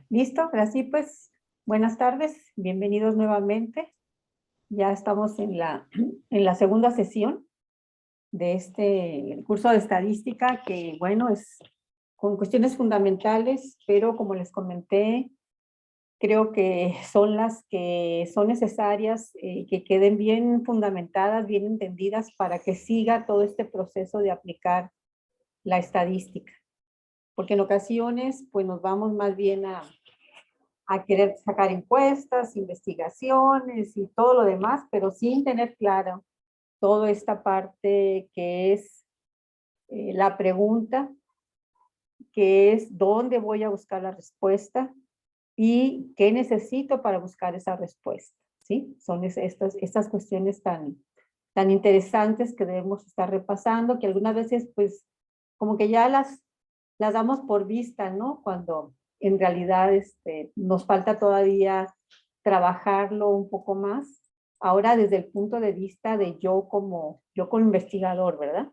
Listo, ahora sí, pues, buenas tardes, bienvenidos nuevamente. Ya estamos en la segunda sesión de este curso de estadística que, bueno, es con cuestiones fundamentales, pero como les comenté, creo que son las que son necesarias, que queden bien fundamentadas, bien entendidas para que siga todo este proceso de aplicar la estadística. Porque en ocasiones, pues nos vamos más bien a querer sacar encuestas, investigaciones y todo lo demás, pero sin tener claro toda esta parte que es la pregunta, que es dónde voy a buscar la respuesta y qué necesito para buscar esa respuesta, ¿sí? Son estas cuestiones tan interesantes que debemos estar repasando, que algunas veces pues como que ya las damos por vista, ¿no? Cuando en realidad nos falta todavía trabajarlo un poco más. Ahora desde el punto de vista de yo como investigador, ¿verdad?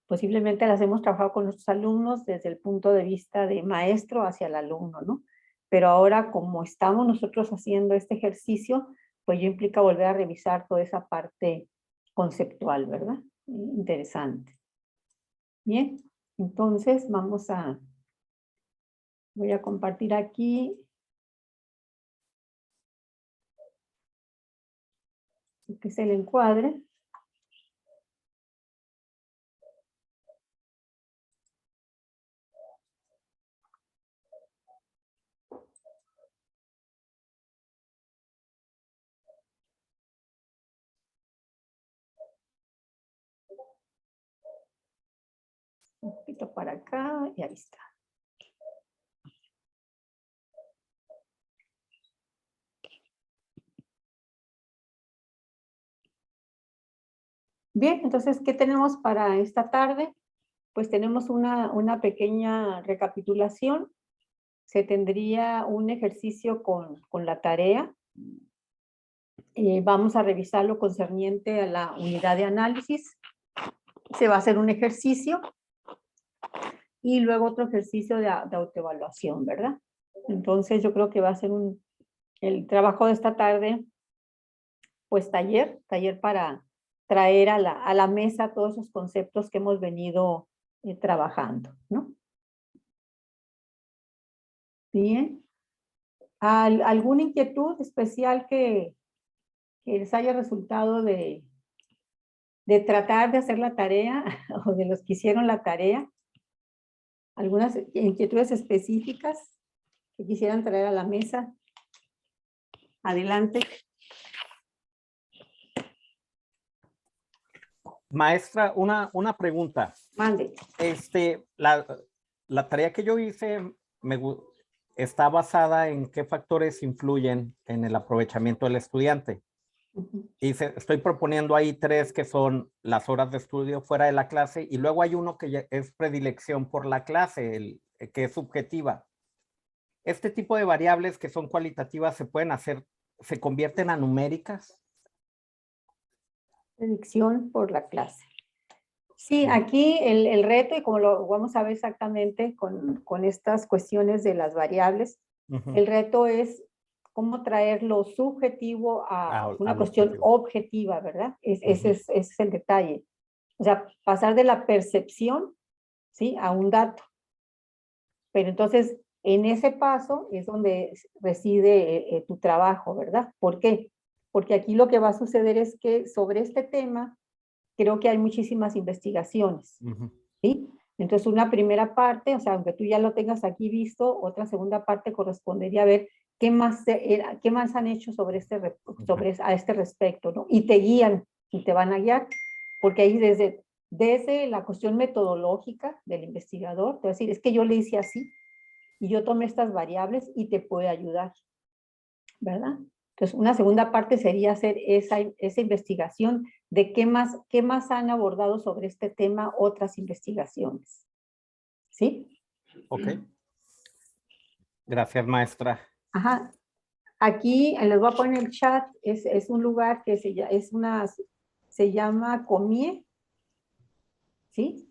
Posiblemente las hemos trabajado con nuestros alumnos desde el punto de vista de maestro hacia el alumno, ¿no? Pero ahora como estamos nosotros haciendo este ejercicio, pues yo implica volver a revisar toda esa parte conceptual, ¿verdad? Interesante. Bien, entonces voy a compartir aquí. Que es el encuadre. Un poquito para acá y ahí está. Bien, entonces, ¿qué tenemos para esta tarde? Pues tenemos una pequeña recapitulación. Se tendría un ejercicio con la tarea. Vamos a revisar lo concerniente a la unidad de análisis. Se va a hacer un ejercicio y luego otro ejercicio de autoevaluación, ¿verdad? Entonces, yo creo que va a ser el trabajo de esta tarde, pues taller para traer a la mesa todos esos conceptos que hemos venido trabajando, ¿no? Bien. ¿Alguna inquietud especial que les haya resultado de tratar de hacer la tarea o de los que hicieron la tarea? ¿Algunas inquietudes específicas que quisieran traer a la mesa? Adelante. Maestra, una pregunta. Mande. La tarea que yo hice está basada en qué factores influyen en el aprovechamiento del estudiante. Y estoy proponiendo ahí 3 que son las horas de estudio fuera de la clase y luego hay uno que es predilección por la clase, que es subjetiva. Este tipo de variables que son cualitativas se convierten a numéricas. Predicción por la clase. Sí, aquí el reto, y como lo vamos a ver exactamente con estas cuestiones de las variables, el reto es cómo traer lo subjetivo a una cuestión objetiva, ¿verdad? Ese es el detalle. O sea, pasar de la percepción, ¿sí? A un dato. Pero entonces, en ese paso es donde reside tu trabajo, ¿verdad? ¿Por qué? Porque aquí lo que va a suceder es que sobre este tema, creo que hay muchísimas investigaciones, ¿sí? Entonces, una primera parte, o sea, aunque tú ya lo tengas aquí visto, otra segunda parte correspondería a ver qué más han hecho sobre a este respecto, ¿no? Y te guían, y te van a guiar, porque ahí desde la cuestión metodológica del investigador, te va a decir, es que yo le hice así, y yo tomé estas variables y te puede ayudar, ¿verdad? Entonces, una segunda parte sería hacer esa investigación de qué más han abordado sobre este tema otras investigaciones. ¿Sí? Ok. Gracias, maestra. Ajá. Aquí les voy a poner en el chat, es un lugar que se llama Comie, ¿sí?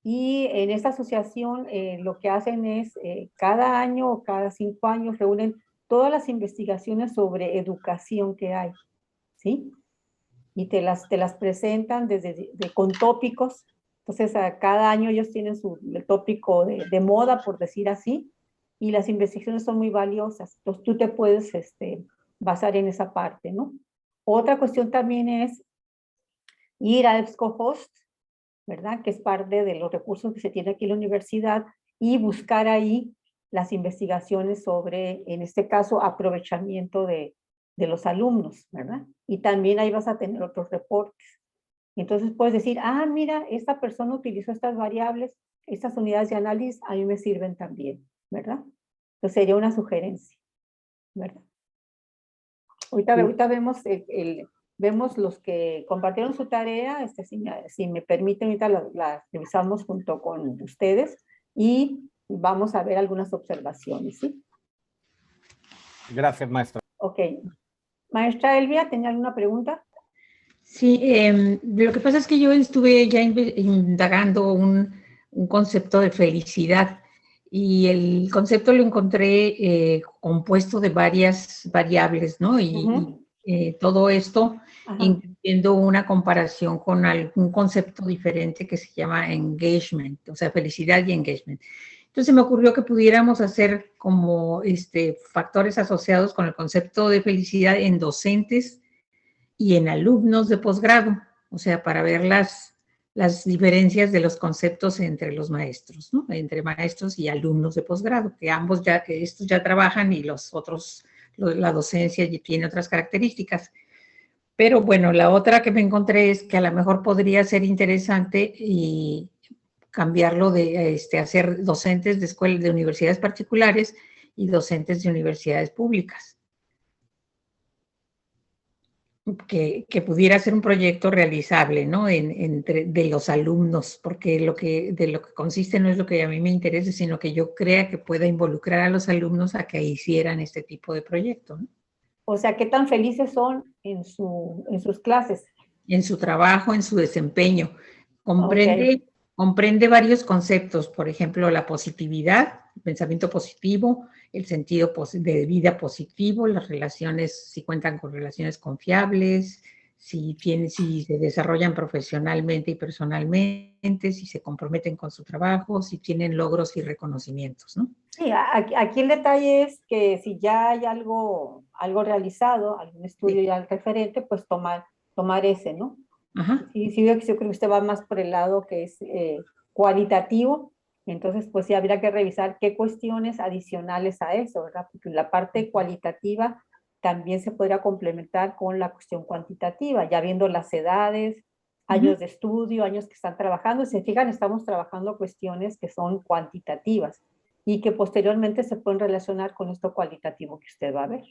Y en esta asociación lo que hacen es cada año o cada 5 años reúnen todas las investigaciones sobre educación que hay, ¿sí? Y te las presentan con tópicos. Entonces, cada año ellos tienen el tópico de moda, por decir así, y las investigaciones son muy valiosas. Entonces, tú te puedes basar en esa parte, ¿no? Otra cuestión también es ir a EBSCOhost, ¿verdad? Que es parte de los recursos que se tiene aquí en la universidad, y buscar ahí las investigaciones sobre, en este caso, aprovechamiento de los alumnos, ¿verdad? Y también ahí vas a tener otros reportes. Entonces puedes decir, ah, mira, esta persona utilizó estas variables, estas unidades de análisis a mí me sirven también, ¿verdad? Entonces sería una sugerencia, ¿verdad? Ahorita vemos, vemos los que compartieron su tarea, si me permiten, ahorita la revisamos junto con ustedes y vamos a ver algunas observaciones, ¿sí? Gracias, maestra. Ok. Maestra Elvia, ¿tenía alguna pregunta? Sí, lo que pasa es que yo estuve ya indagando un concepto de felicidad y el concepto lo encontré compuesto de varias variables, ¿no? Todo esto incluyendo una comparación con algún concepto diferente que se llama engagement, o sea, felicidad y engagement. Entonces me ocurrió que pudiéramos hacer como factores asociados con el concepto de felicidad en docentes y en alumnos de posgrado, o sea, para ver las diferencias de los conceptos entre los maestros, ¿no? Entre maestros y alumnos de posgrado, que ambos ya, que estos ya trabajan y los otros, la docencia tiene otras características. Pero bueno, la otra que me encontré es que a lo mejor podría ser interesante y cambiarlo de hacer docentes de escuelas, de universidades particulares y docentes de universidades públicas. Que pudiera ser un proyecto realizable, ¿no? De los alumnos, porque de lo que consiste no es lo que a mí me interesa, sino que yo crea que pueda involucrar a los alumnos a que hicieran este tipo de proyecto, ¿no? O sea, ¿qué tan felices son en sus clases? En su trabajo, en su desempeño. Okay. Comprende varios conceptos, por ejemplo, la positividad, el pensamiento positivo, el sentido de vida positivo, las relaciones, si cuentan con relaciones confiables, si se desarrollan profesionalmente y personalmente, si se comprometen con su trabajo, si tienen logros y reconocimientos, ¿no? Sí, aquí el detalle es que si ya hay algo realizado, algún estudio ya referente, pues tomar ese, ¿no? Ajá. Sí, yo creo que usted va más por el lado que es cualitativo, entonces pues sí habría que revisar qué cuestiones adicionales a eso, ¿verdad? Porque la parte cualitativa también se podría complementar con la cuestión cuantitativa, ya viendo las edades, años de estudio, años que están trabajando. Si se fijan, estamos trabajando cuestiones que son cuantitativas y que posteriormente se pueden relacionar con esto cualitativo que usted va a ver.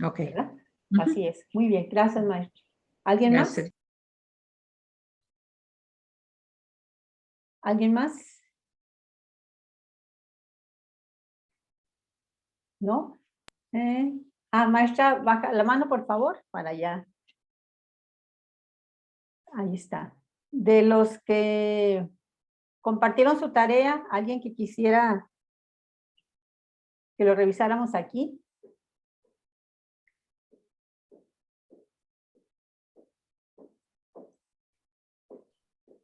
Ok. ¿Verdad? Así es. Muy bien. Gracias, maestro. ¿Alguien Gracias. más? ¿Alguien más? ¿No? Maestra, baja la mano, por favor, para allá. Ahí está. De los que compartieron su tarea, ¿alguien que quisiera que lo revisáramos aquí?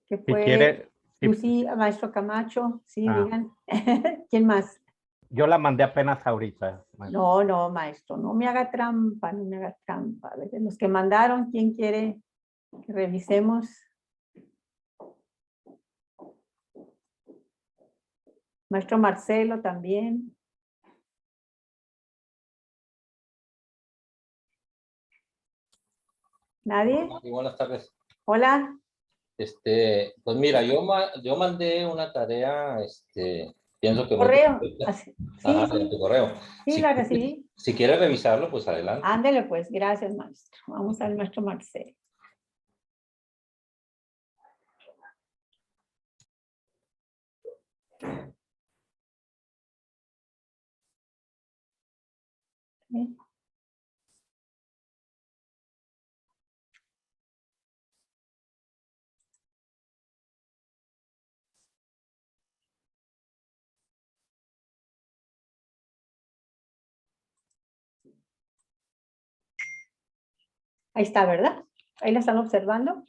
Que Si fue quiere, Lucy, maestro Camacho, sí, Ah. digan. ¿Quién más? yo la mandé apenas ahorita, maestra. No, maestro, no me haga trampa, no me haga trampa. A ver, de los que mandaron, ¿quién quiere que revisemos? Maestro Marcelo también. ¿Nadie? Buenas tardes. Hola. Pues mira, yo mandé una tarea, pienso que muy Correo. completa. Sí, Ajá, en sí, tu correo. sí, la recibí. Si quieres revisarlo, pues adelante. Ándele pues, gracias, maestro. Vamos al maestro Marcelo. ¿Sí? Ahí está, ¿verdad? Ahí la están observando.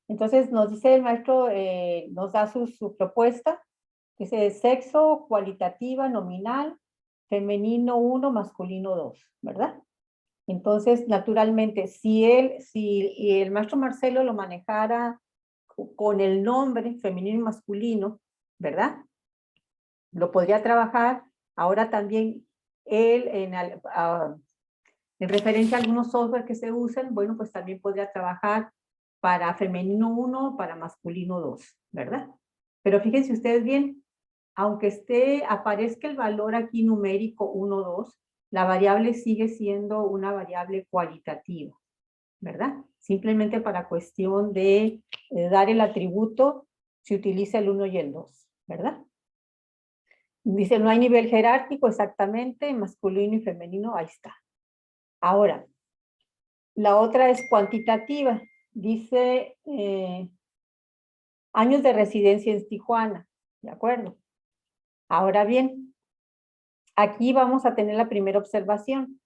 Entonces nos dice el maestro, nos da su propuesta. Dice sexo, cualitativa, nominal, femenino 1, masculino 2, ¿verdad? Entonces, naturalmente, si el maestro Marcelo lo manejara con el nombre femenino y masculino, ¿verdad? Lo podría trabajar. Ahora también él, en referencia a algunos software que se usan, bueno, pues también podría trabajar para femenino 1, para masculino 2, ¿verdad? Pero fíjense ustedes bien, aunque aparezca el valor aquí numérico 1, 2, la variable sigue siendo una variable cualitativa, ¿verdad? Simplemente para cuestión de dar el atributo, se utiliza el 1 y el 2, ¿verdad? Dice, no hay nivel jerárquico exactamente, masculino y femenino, ahí está. Ahora, la otra es cuantitativa. Dice, años de residencia en Tijuana, ¿de acuerdo? Ahora bien, aquí vamos a tener la primera observación.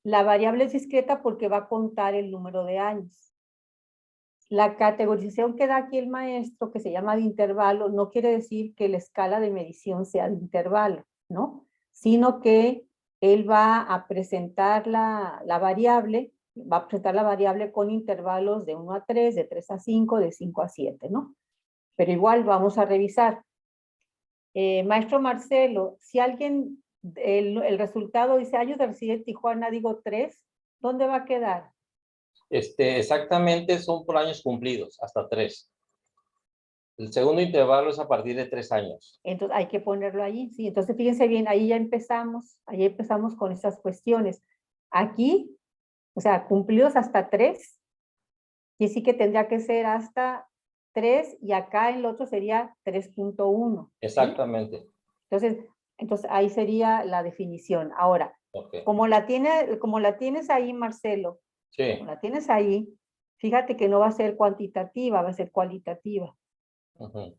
La variable es discreta porque va a contar el número de años. La categorización que da aquí el maestro, que se llama de intervalo, no quiere decir que la escala de medición sea de intervalo, ¿no? Sino que él va a presentar la variable, con intervalos de 1 a 3, de 3 a 5, de 5 a 7, ¿no? Pero igual vamos a revisar. Maestro Marcelo, si alguien, el resultado dice años de residencia en Tijuana, digo 3, ¿dónde va a quedar? Exactamente son por años cumplidos, hasta 3. El segundo intervalo es a partir de 3 años. Entonces hay que ponerlo ahí, sí. Entonces fíjense bien, ahí empezamos con estas cuestiones. Aquí, o sea, cumplidos hasta 3, y sí que tendría que ser hasta 3, y acá en el otro sería 3.1. Exactamente. ¿Sí? Entonces ahí sería la definición. Ahora, Okay. como la tienes ahí, Marcelo, Sí. como la tienes ahí, fíjate que no va a ser cuantitativa, va a ser cualitativa. Uh-huh.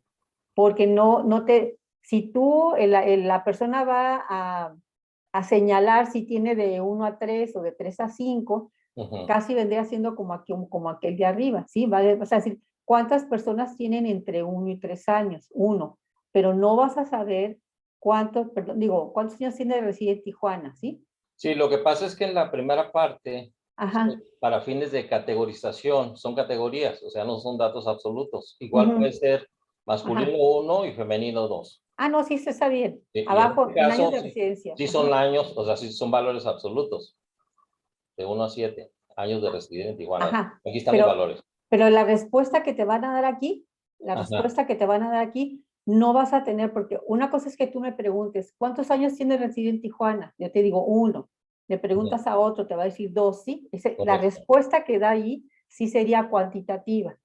Porque si tú, la persona va a señalar si tiene de 1 a 3 o de 3 a 5, Uh-huh. casi vendría siendo como aquel de arriba, ¿sí? Vas a decir, ¿cuántas personas tienen entre 1 y 3 años? 1, pero no vas a saber cuántos años tiene de residir en Tijuana, ¿sí? Sí, lo que pasa es que en la primera parte, Ajá. para fines de categorización, son categorías, o sea, no son datos absolutos. Igual puede ser masculino 1 y femenino 2. Ah, no, sí, está bien. Y Abajo, en este en años caso, de residencia. sí son años, o sea, sí son valores absolutos, de 1 a 7 años de residir en Tijuana. Ajá. Aquí están los valores. Pero la respuesta que te van a dar aquí, no vas a tener, porque una cosa es que tú me preguntes, ¿cuántos años tiene residir en Tijuana? Yo te digo 1. Le preguntas a otro, te va a decir 2, ¿sí? La respuesta que da ahí sí sería cuantitativa,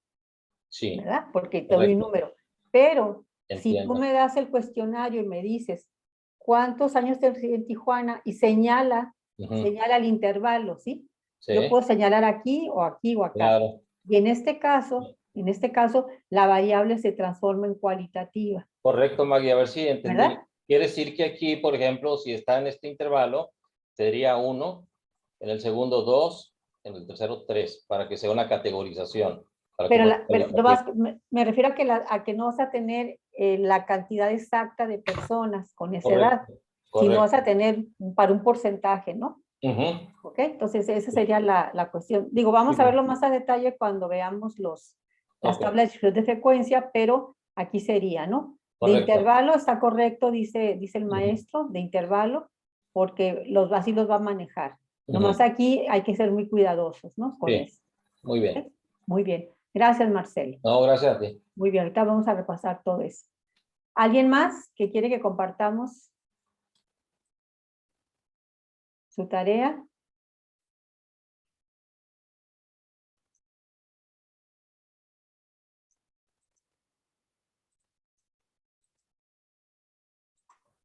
sí, ¿verdad? Porque te doy un número. Pero si tú me das el cuestionario y me dices, ¿cuántos años te reside en Tijuana? Y señala el intervalo, ¿sí? Sí. Yo puedo señalar aquí o aquí o acá. Claro. Y en este caso, la variable se transforma en cualitativa. Correcto, Maggie, a ver si entendí. ¿Verdad? Quiere decir que aquí, por ejemplo, si está en este intervalo, sería 1, en el segundo 2, en el tercero 3, para que sea una categorización. Me refiero a que no vas a tener la cantidad exacta de personas con esa edad, sino vas a tener para un porcentaje, ¿no? ¿Ok? Entonces esa sería la cuestión. Digo, vamos a verlo más a detalle cuando veamos las tablas de frecuencia, pero aquí sería, ¿no? De intervalo está correcto, dice el maestro, de intervalo, porque así los va a manejar. Nomás aquí hay que ser muy cuidadosos, ¿no? Con eso. Muy bien. ¿Okay? Muy bien. Gracias, Marcelo. No, gracias a ti. Muy bien, ahorita vamos a repasar todo eso. ¿Alguien más que quiere que compartamos su tarea?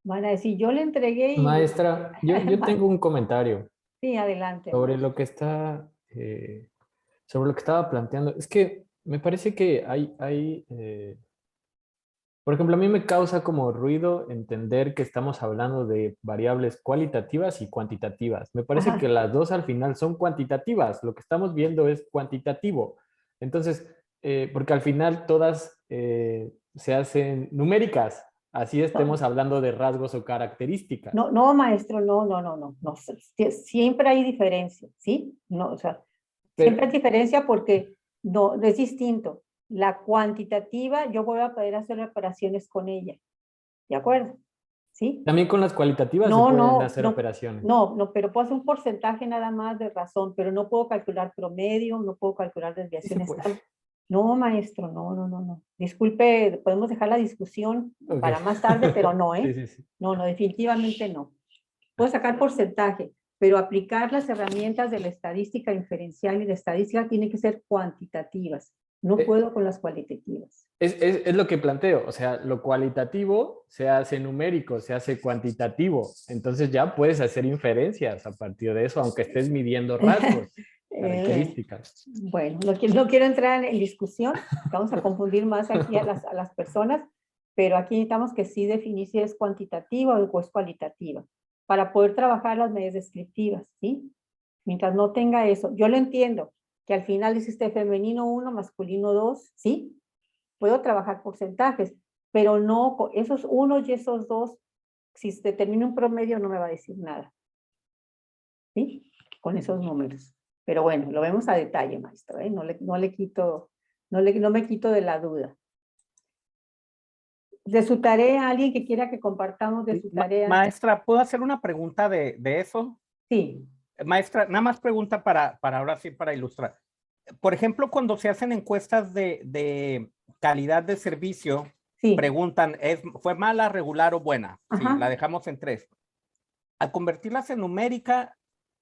Van a decir, yo le entregué y... Maestra, yo tengo un comentario. Sí, adelante. Sobre lo que sobre lo que estaba planteando. Es que me parece que hay Por ejemplo, a mí me causa como ruido entender que estamos hablando de variables cualitativas y cuantitativas. Me parece que Ajá. las dos al final son cuantitativas. Lo que estamos viendo es cuantitativo. Entonces, porque al final todas se hacen numéricas. Así No, estemos hablando de rasgos o características. no, no, maestro, no, no, no, no, no. Siempre hay diferencia, ¿sí? No, o sea, Pero siempre hay diferencia porque no, es distinto. La cuantitativa, yo voy a poder hacer operaciones con ella, ¿de acuerdo? ¿Sí? también con las cualitativas se No, pueden no, hacer no, operaciones. no, no, pero puedo hacer un porcentaje nada más de razón, pero no puedo calcular promedio, no puedo calcular Sí se desviación puede. estándar. No, maestro, no, no, no, no. Disculpe, podemos dejar la discusión Ok. para más tarde, pero no, Sí, ¿eh? sí, sí. No, no, definitivamente no. Puedo sacar porcentaje, pero aplicar las herramientas de la estadística inferencial y la estadística tienen que ser cuantitativas. No Eh, puedo con las cualitativas. Es lo que planteo, o sea, lo cualitativo se hace numérico, se hace cuantitativo, entonces ya puedes hacer inferencias a partir de eso, aunque estés midiendo rasgos, Eh, características. bueno, no quiero entrar en discusión, vamos a confundir más aquí a las personas, pero aquí necesitamos que sí definir si es cuantitativa o es cualitativa, para poder trabajar las medidas descriptivas, ¿sí? Mientras no tenga eso, yo lo entiendo, que al final es este femenino 1, masculino 2, ¿sí? Puedo trabajar porcentajes, pero no, esos unos y esos dos, si se determina un promedio no me va a decir nada, ¿sí? Con esos números. Pero bueno, lo vemos a detalle, maestro, ¿eh? No le quito, no me quito de la duda. De su tarea, alguien que quiera que compartamos de su tarea. Maestra, ¿puedo hacer una pregunta de eso? Sí, Maestra, nada más pregunta para ahora sí, para ilustrar. Por ejemplo, cuando se hacen encuestas de calidad de servicio, sí, preguntan, ¿fue mala, regular o buena? Sí, la ajá. dejamos en 3. Al convertirlas en numérica,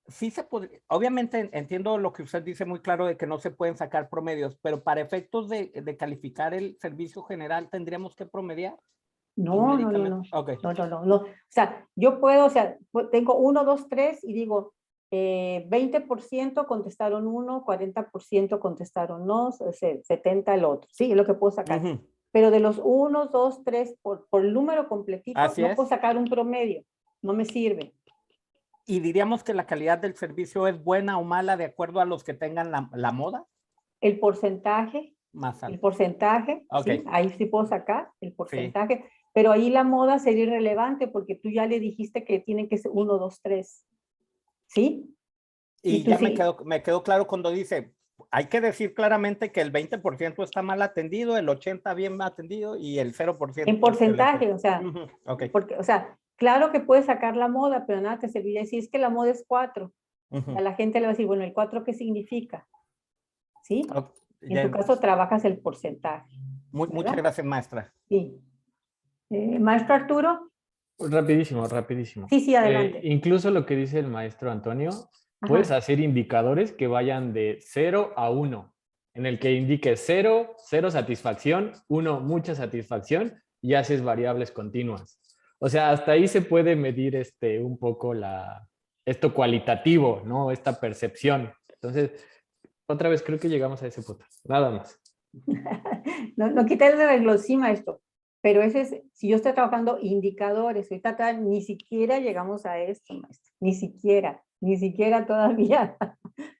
sí se puede, obviamente entiendo lo que usted dice muy claro de que no se pueden sacar promedios, pero para efectos de calificar el servicio general, ¿tendríamos que promediar No, no, no, numéricamente? no, Ok. no, no, no, no. O sea, yo puedo, o sea, tengo 1, 2, 3 y digo, 20% contestaron 1, 40% contestaron no, 70 el otro. Sí, es lo que puedo sacar. Ujú. Pero de los 1, 2, 3, por el número completito, Así no puedo es. sacar un promedio. No me sirve. Y diríamos que la calidad del servicio es buena o mala de acuerdo a los que tengan la moda El porcentaje, más alta. Ok, ¿sí? Ahí sí puedo sacar el sí. porcentaje. Pero ahí la moda sería irrelevante porque tú ya le dijiste que tienen que ser 1, 2, 3. ¿Sí? Y Y tú ya sí, me quedó claro cuando dice, hay que decir claramente que el 20% está mal atendido, el 80% bien atendido y el en 0% excelente. porcentaje, o sea, Ujú, ok. porque, o sea, claro que puedes sacar la moda, pero nada te serviría decir, es que la moda es 4. Y a Ujú. la gente le va a decir, bueno, ¿el 4 qué significa? ¿Sí? Ok, En tu ya, caso trabajas el porcentaje, muchas ¿verdad? gracias, maestra. Sí. Maestro Arturo, Rapidísimo, rapidísimo. sí, sí, adelante. Incluso lo que dice el maestro Antonio, puedes Ajá. hacer indicadores que vayan de 0 a 1, en el que indique 0, 0 satisfacción, 1 mucha satisfacción y haces variables continuas. O sea, hasta ahí se puede medir un poco esto cualitativo, ¿no? Esta percepción. Entonces, otra vez creo que llegamos a ese punto. Nada más. No, no quita el reloj, sí, maestro. Pero ese es, si yo estoy trabajando indicadores, ahorita ni siquiera llegamos a esto, maestro. Ni siquiera todavía.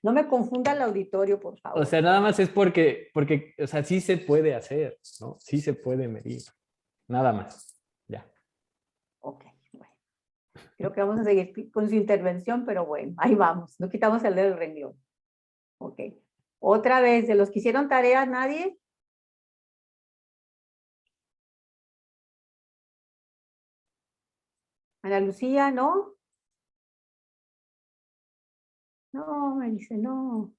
No me confunda el auditorio, por O favor. sea, nada más es porque, o sea, sí se puede hacer, ¿no? Sí se puede medir. Nada más. Ya. Ok, bueno. Creo que vamos a seguir con su intervención, pero bueno, ahí vamos. No quitamos el dedo del renglón. Ok. Otra vez, de los que hicieron tareas, ¿nadie? Ana Lucía, ¿no? No, me dice no.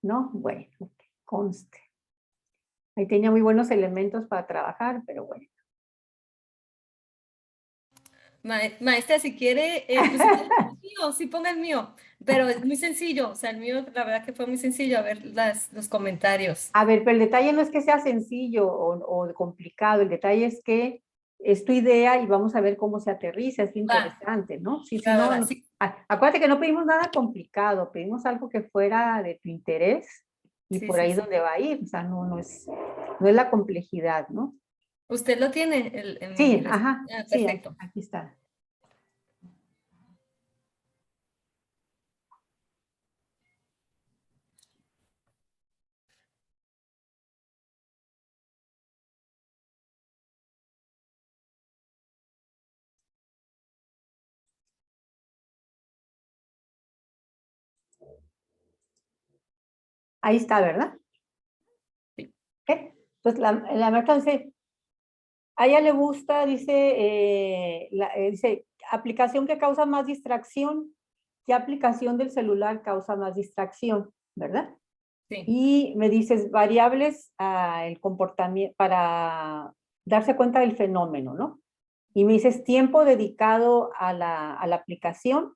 No, bueno, ok, conste. Ahí tenía muy buenos elementos para trabajar, pero bueno. Maestra, si quiere, pues si quiere el mío, sí ponga el mío, pero es muy sencillo, o sea, el mío, la verdad que fue muy sencillo, a ver los comentarios. A ver, pero el detalle no es que sea sencillo o complicado, el detalle es que es tu idea y vamos a ver cómo se aterriza, es lo Va, interesante, ¿no? Sí, sí, no, sí, acuérdate que no pedimos nada complicado, pedimos algo que fuera de tu interés y Sí, por sí, ahí sí. donde va a ir, o sea, no es la complejidad, ¿no? ¿Usted lo tiene? Sí, ajá, sí, Perfecto. aquí está. Ahí está, ¿verdad? Sí. ¿Qué? Pues la maestra dice, a ella le gusta, dice, aplicación que causa más distracción. ¿Qué aplicación del celular causa más distracción? ¿Verdad? Sí. Y me dices variables el comportamiento para darse cuenta del fenómeno, ¿no? Y me dices tiempo dedicado a la aplicación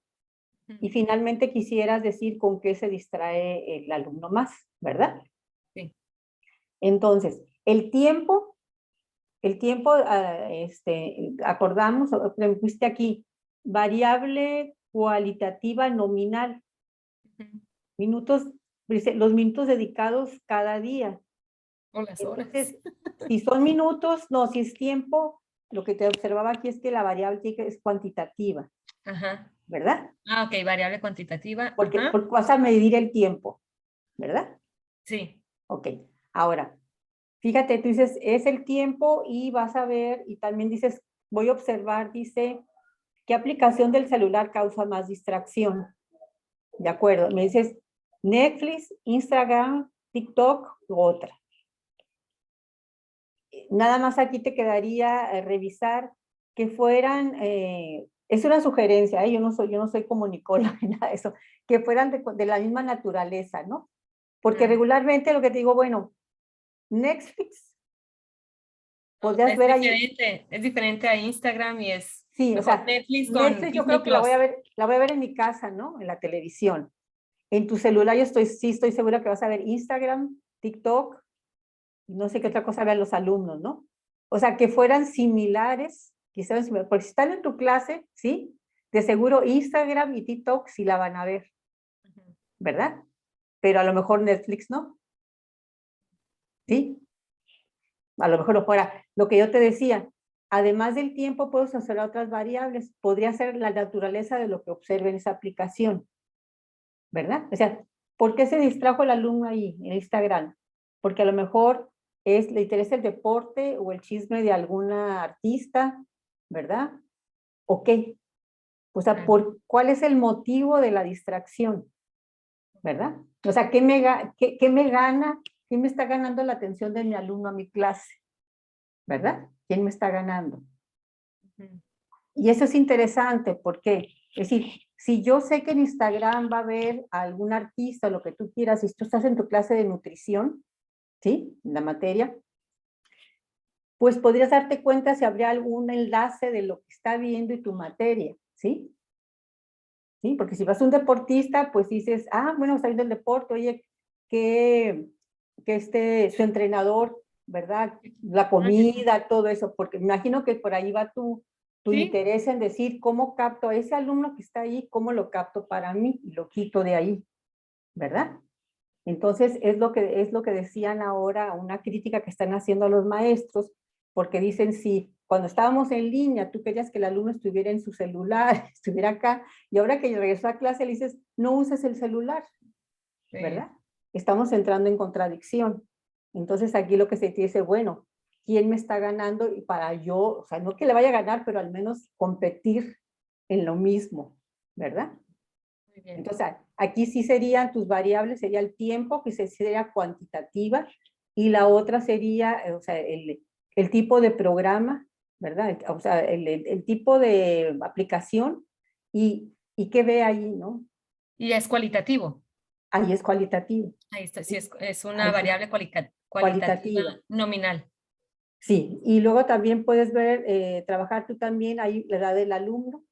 y finalmente quisieras decir con qué se distrae el alumno más, ¿verdad? Sí. Entonces, el tiempo, acordamos, me pusiste aquí, variable cualitativa nominal, minutos, dice, los minutos dedicados cada día. O las horas. Entonces, si son minutos, no, si es tiempo, lo que te observaba aquí es que la variable es cuantitativa, Ajá. ¿verdad? Ah, ok, variable cuantitativa. Porque Ajá. vas a medir el tiempo, ¿verdad? Sí. Ok, ahora, fíjate, tú dices, es el tiempo y vas a ver, y también dices, voy a observar, dice, ¿qué aplicación del celular causa más distracción? De acuerdo, me dices, Netflix, Instagram, TikTok u otra. Nada más aquí te quedaría revisar que fueran, es una sugerencia, yo no soy comunicóloga ni nada de eso, que fueran de la misma naturaleza, ¿no? Porque regularmente lo que te digo, bueno, Netflix, podrías ver ahí. Es diferente a Instagram y es Sí, o mejor sea, Netflix con Netflix yo Disney creo que la Plus. voy a ver en mi casa, ¿no? En la televisión. En tu celular yo sí estoy segura que vas a ver Instagram, TikTok, y no sé qué otra cosa vean los alumnos, ¿no? O sea, que fueran similares, porque si están en tu clase, ¿sí? De seguro Instagram y TikTok sí la van a ver, ¿verdad? Pero a lo mejor Netflix no, ¿sí? A lo mejor no fuera. Lo que yo te decía, además del tiempo puedes hacer otras variables. Podría ser la naturaleza de lo que observe en esa aplicación, ¿verdad? O sea, ¿por qué se distrajo el alumno ahí en Instagram? Porque a lo mejor le interesa el deporte o el chisme de alguna artista, ¿verdad? ¿O qué? O sea, ¿cuál es el motivo de la distracción? ¿Verdad? O sea, ¿qué me gana? ¿Quién me está ganando la atención de mi alumno a mi clase? ¿Verdad? ¿Quién me está ganando? Y eso es interesante porque, es decir, si yo sé que en Instagram va a haber a algún artista o lo que tú quieras, si tú estás en tu clase de nutrición, ¿sí? En la materia, pues podrías darte cuenta si habría algún enlace de lo que está viendo y tu materia, ¿sí? ¿Sí? Porque si vas a un deportista, pues dices, bueno, está viendo el deporte, oye, que su entrenador, ¿verdad? La comida, todo eso, porque me imagino que por ahí va tu Sí. interés en decir, ¿cómo capto a ese alumno que está ahí? ¿Cómo lo capto para mí? Y lo quito de ahí, ¿verdad? Entonces, es lo que decían ahora, una crítica que están haciendo a los maestros, porque dicen, si cuando estábamos en línea, tú querías que el alumno estuviera en su celular, estuviera acá, y ahora que regresó a clase le dices, no uses el celular, ¿verdad? Estamos entrando en contradicción. Entonces, aquí lo que se dice, bueno, ¿quién me está ganando? Y para yo, o sea, no que le vaya a ganar, pero al menos competir en lo mismo, ¿verdad? Muy bien. Entonces, aquí sí serían tus variables, sería el tiempo, que sería cuantitativa, y la otra sería, o sea, el tipo de programa, ¿verdad? O sea, el tipo de aplicación y qué ve ahí, ¿no? Y es cualitativo. Ahí es cualitativo. Ahí está, sí, es una Ahí sí, variable cualitativa cualitativa. nominal. Sí, y luego también puedes ver, trabajar tú también ahí la edad del alumno,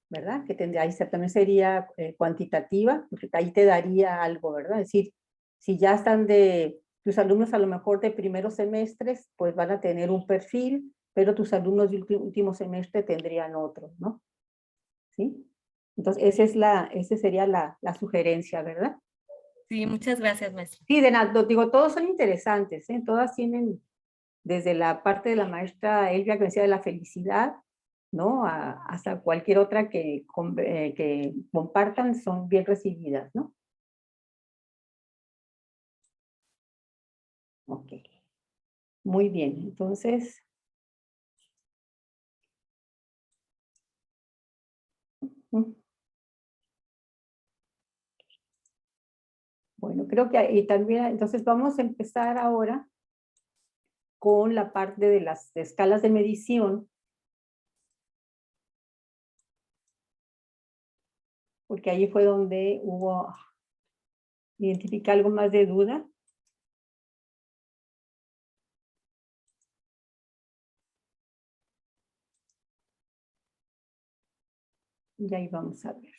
¿verdad? Que tendría, ahí también sería cuantitativa, porque ahí te daría algo, ¿verdad? Es decir, si ya están tus alumnos a lo mejor de primeros semestres, pues van a tener un perfil, pero tus alumnos de último semestre tendrían otro, ¿no? ¿Sí? Entonces, esa sería la sugerencia, ¿verdad? Sí, muchas gracias, maestra. Sí, de nada, digo, todos son interesantes, ¿eh? Todas tienen, desde la parte de la maestra Elvia que decía de la felicidad, ¿no? Hasta cualquier otra que compartan, son bien recibidas, ¿no? Ok. Muy bien, entonces... Bueno, creo que ahí también, entonces vamos a empezar ahora con la parte de las escalas de medición, porque ahí fue donde identifica algo más de duda. Y ahí vamos a ver.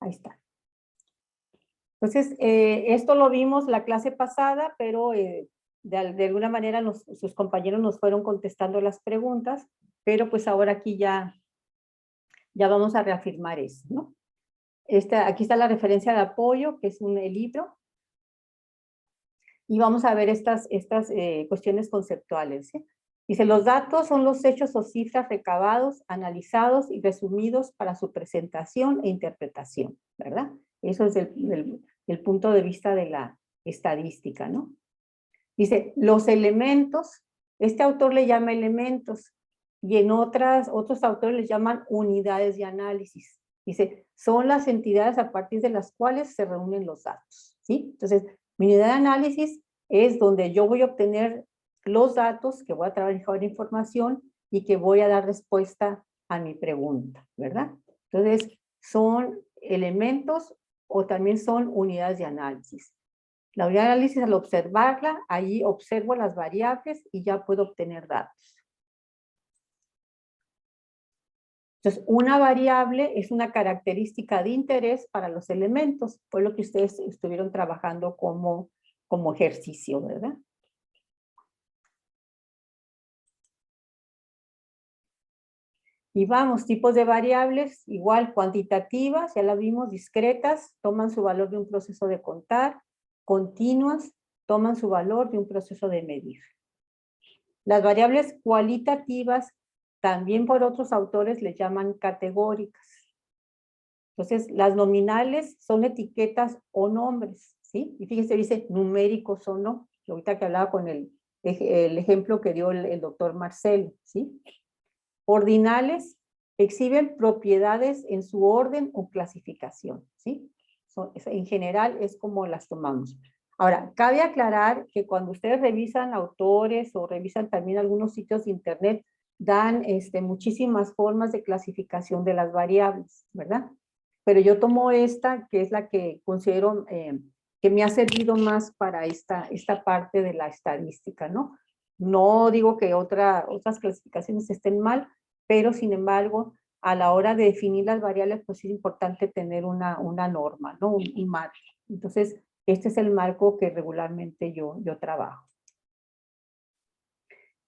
Ahí está. Entonces, esto lo vimos la clase pasada, pero de alguna manera sus compañeros nos fueron contestando las preguntas, pero pues ahora aquí ya vamos a reafirmar eso, ¿no? Aquí está la referencia de apoyo, que es el libro, y vamos a ver estas cuestiones conceptuales, ¿sí? Dice, los datos son los hechos o cifras recabados, analizados y resumidos para su presentación e interpretación, ¿verdad? Eso es el punto de vista de la estadística, ¿no? Dice, los elementos, este autor le llama elementos, y en otros autores les llaman unidades de análisis. Dice, son las entidades a partir de las cuales se reúnen los datos, ¿sí? Entonces, mi unidad de análisis es donde yo voy a obtener los datos, que voy a trabajar información y que voy a dar respuesta a mi pregunta, ¿verdad? Entonces, son elementos o también son unidades de análisis. La unidad de análisis, al observarla, ahí observo las variables y ya puedo obtener datos. Entonces, una variable es una característica de interés para los elementos. Fue lo que ustedes estuvieron trabajando como ejercicio, ¿verdad? Y vamos, tipos de variables, igual cuantitativas, ya la vimos, discretas, toman su valor de un proceso de contar, continuas, toman su valor de un proceso de medir. Las variables cualitativas, también por otros autores les llaman categóricas. Entonces, las nominales son etiquetas o nombres, ¿sí? Y fíjense, dice numéricos o no. Ahorita que hablaba con el ejemplo que dio el doctor Marcelo, ¿sí? Ordinales exhiben propiedades en su orden o clasificación, ¿sí? En general es como las tomamos. Ahora, cabe aclarar que cuando ustedes revisan autores o revisan también algunos sitios de internet, dan muchísimas formas de clasificación de las variables, ¿verdad? Pero yo tomo esta, que es la que considero que me ha servido más para esta parte de la estadística, ¿no? No digo que otras clasificaciones estén mal, pero sin embargo, a la hora de definir las variables, pues es importante tener una norma, ¿no? Un marco. Entonces, este es el marco que regularmente yo trabajo.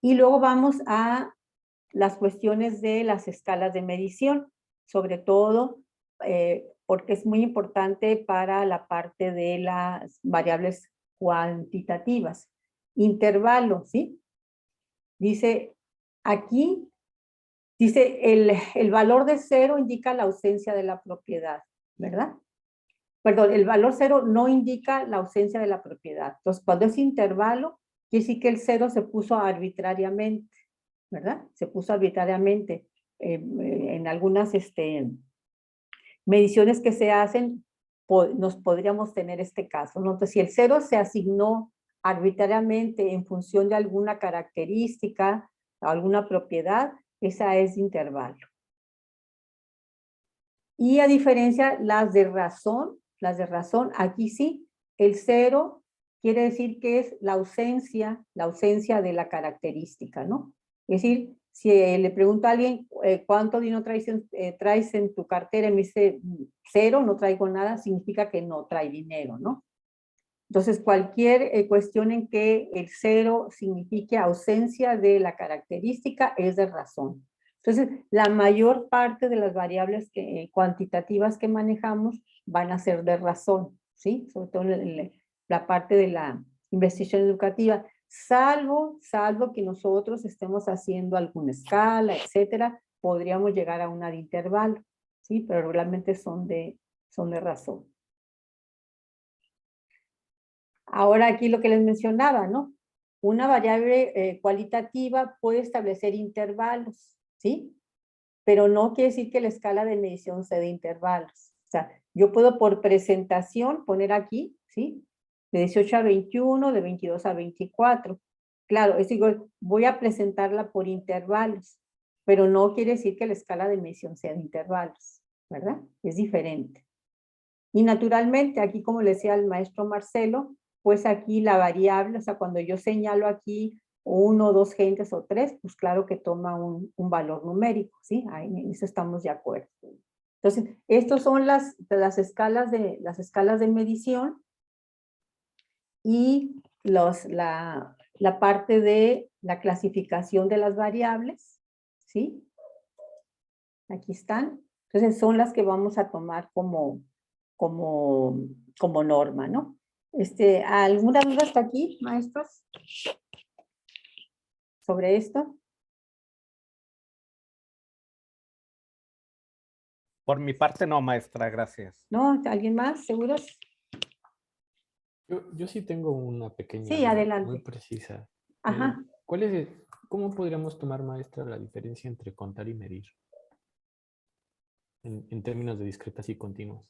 Y luego vamos a las cuestiones de las escalas de medición, sobre todo porque es muy importante para la parte de las variables cuantitativas. Intervalo, ¿sí? Dice, aquí, dice, el valor de 0 indica la ausencia de la propiedad, ¿verdad? Perdón, el valor 0 no indica la ausencia de la propiedad. Entonces, cuando es intervalo, quiere decir que el 0 se puso arbitrariamente, ¿verdad? Se puso arbitrariamente. En algunas mediciones que se hacen, nos podríamos tener este caso, ¿no? Entonces, si el 0 se asignó arbitrariamente en función de alguna característica, alguna propiedad, esa es intervalo. Y a diferencia, las de razón, aquí sí, el 0 quiere decir que es la ausencia de la característica, ¿no? Es decir, si le pregunto a alguien cuánto dinero traes en tu cartera y me dice 0, no traigo nada, significa que no trae dinero, ¿no? Entonces, cualquier cuestión en que el 0 signifique ausencia de la característica es de razón. Entonces, la mayor parte de las variables cuantitativas que manejamos van a ser de razón, ¿sí? Sobre todo la parte de la investigación educativa, salvo que nosotros estemos haciendo alguna escala, etcétera, podríamos llegar a una de intervalo, ¿sí? Pero realmente son de razón. Ahora aquí lo que les mencionaba, ¿no? Una variable cualitativa puede establecer intervalos, ¿sí? Pero no quiere decir que la escala de medición sea de intervalos. O sea, yo puedo por presentación poner aquí, ¿sí? De 18 a 21, de 22 a 24. Claro, es igual, voy a presentarla por intervalos, pero no quiere decir que la escala de medición sea de intervalos, ¿verdad? Es diferente. Y naturalmente, aquí como le decía el maestro Marcelo, pues aquí la variable, o sea, cuando yo señalo aquí 1, 2 gentes o 3, pues claro que toma un valor numérico, ¿sí? Ahí en eso estamos de acuerdo. Entonces, estas son las escalas de medición y la parte de la clasificación de las variables, ¿sí? Aquí están. Entonces, son las que vamos a tomar como norma, ¿no? ¿Alguna duda hasta aquí, maestros? ¿Sobre esto? Por mi parte no, maestra, gracias. ¿No? ¿Alguien más? ¿Seguros? Yo sí tengo una pequeña Sí, duda adelante. muy precisa. Ajá. ¿Cómo podríamos tomar, maestra, la diferencia entre contar y medir? En términos de discretas y continuas.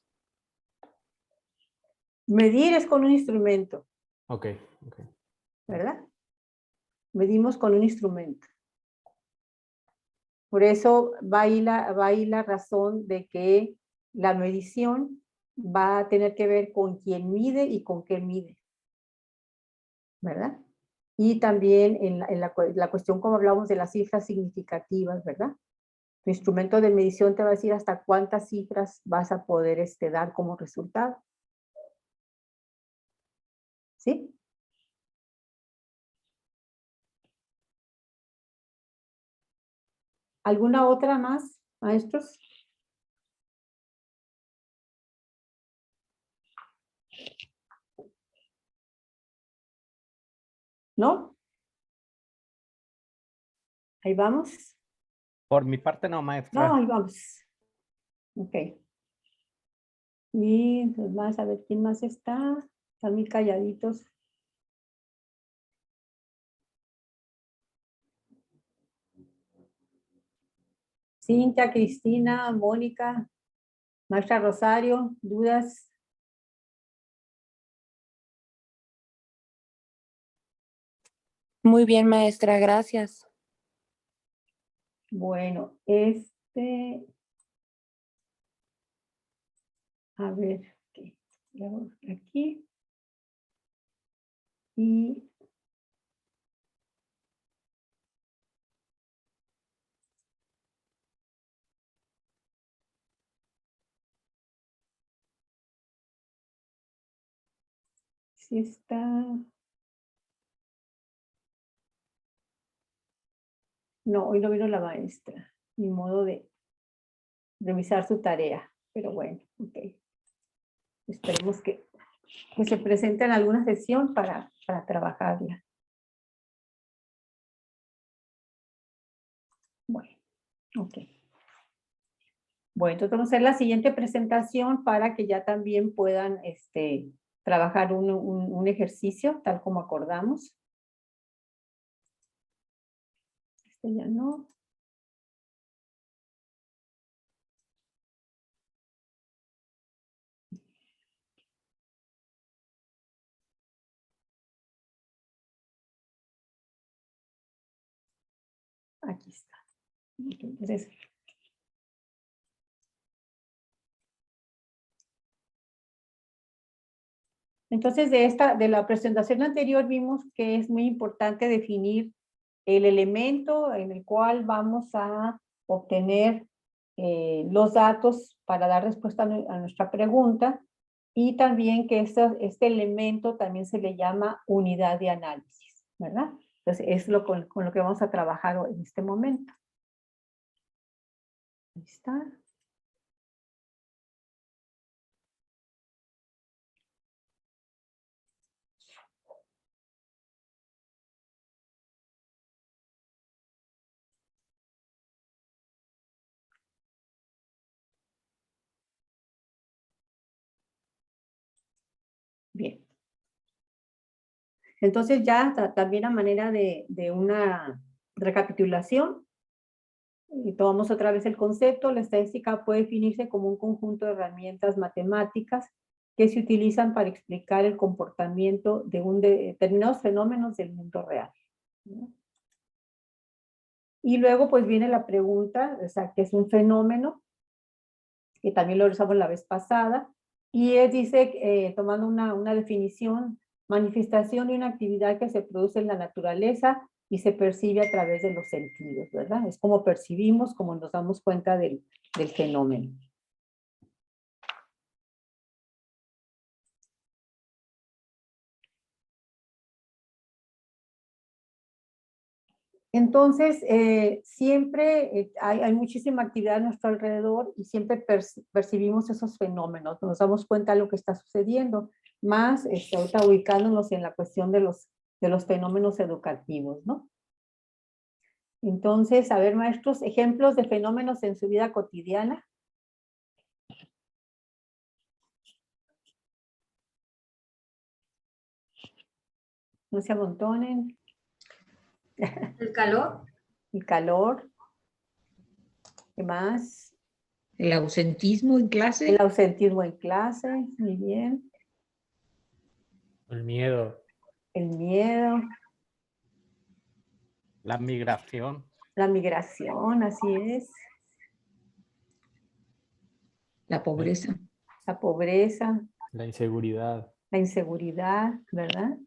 Medir es con un instrumento, Ok. ¿verdad? Medimos con un instrumento. Por eso va ahí la razón de que la medición va a tener que ver con quién mide y con qué mide, ¿verdad? Y también en la cuestión como hablamos de las cifras significativas, ¿verdad? Tu instrumento de medición te va a decir hasta cuántas cifras vas a poder dar como resultado. ¿Sí? ¿Alguna otra más, maestros? ¿No? Ahí vamos. Por mi parte no, No, maestra. ahí vamos. Ok. Y entonces vamos a ver quién más está. Están muy calladitos. Cintia, Cristina, Mónica, maestra Rosario, ¿dudas? Muy bien, maestra, gracias. Bueno, a ver, aquí. Y sí está. No, hoy no vino la maestra. Ni modo de revisar su tarea. Pero bueno, ok. Esperemos que se presente en alguna sesión para trabajarla. Bueno, ok. Bueno, entonces vamos a hacer la siguiente presentación para que ya también puedan trabajar un ejercicio tal como acordamos. Ya no. Aquí está. Entonces, de la presentación anterior vimos que es muy importante definir el elemento en el cual vamos a obtener los datos para dar respuesta a nuestra pregunta. y también que este elemento también se le llama unidad de análisis, ¿verdad? Entonces, es con lo que vamos a trabajar en este momento. Ahí está. Bien. Entonces ya también a manera de una recapitulación, y tomamos otra vez el concepto, la estadística puede definirse como un conjunto de herramientas matemáticas que se utilizan para explicar el comportamiento de determinados fenómenos del mundo real, ¿no? Y luego pues viene la pregunta, o sea, ¿qué es un fenómeno? Que también lo usamos la vez pasada, y dice, tomando una definición, manifestación de una actividad que se produce en la naturaleza y se percibe a través de los sentidos, ¿verdad? Es como percibimos, como nos damos cuenta del fenómeno. Entonces, siempre hay muchísima actividad a nuestro alrededor y siempre percibimos esos fenómenos, nos damos cuenta de lo que está sucediendo, más ahorita ubicándonos en la cuestión de los fenómenos educativos, ¿no? Entonces, a ver, maestros, ejemplos de fenómenos en su vida cotidiana. No se amontonen. El calor. El calor. ¿Qué más? El ausentismo en El clase. ausentismo en clase, muy bien. El miedo. El miedo. La migración. La migración, así es. La pobreza. La pobreza. La inseguridad. La inseguridad, ¿verdad?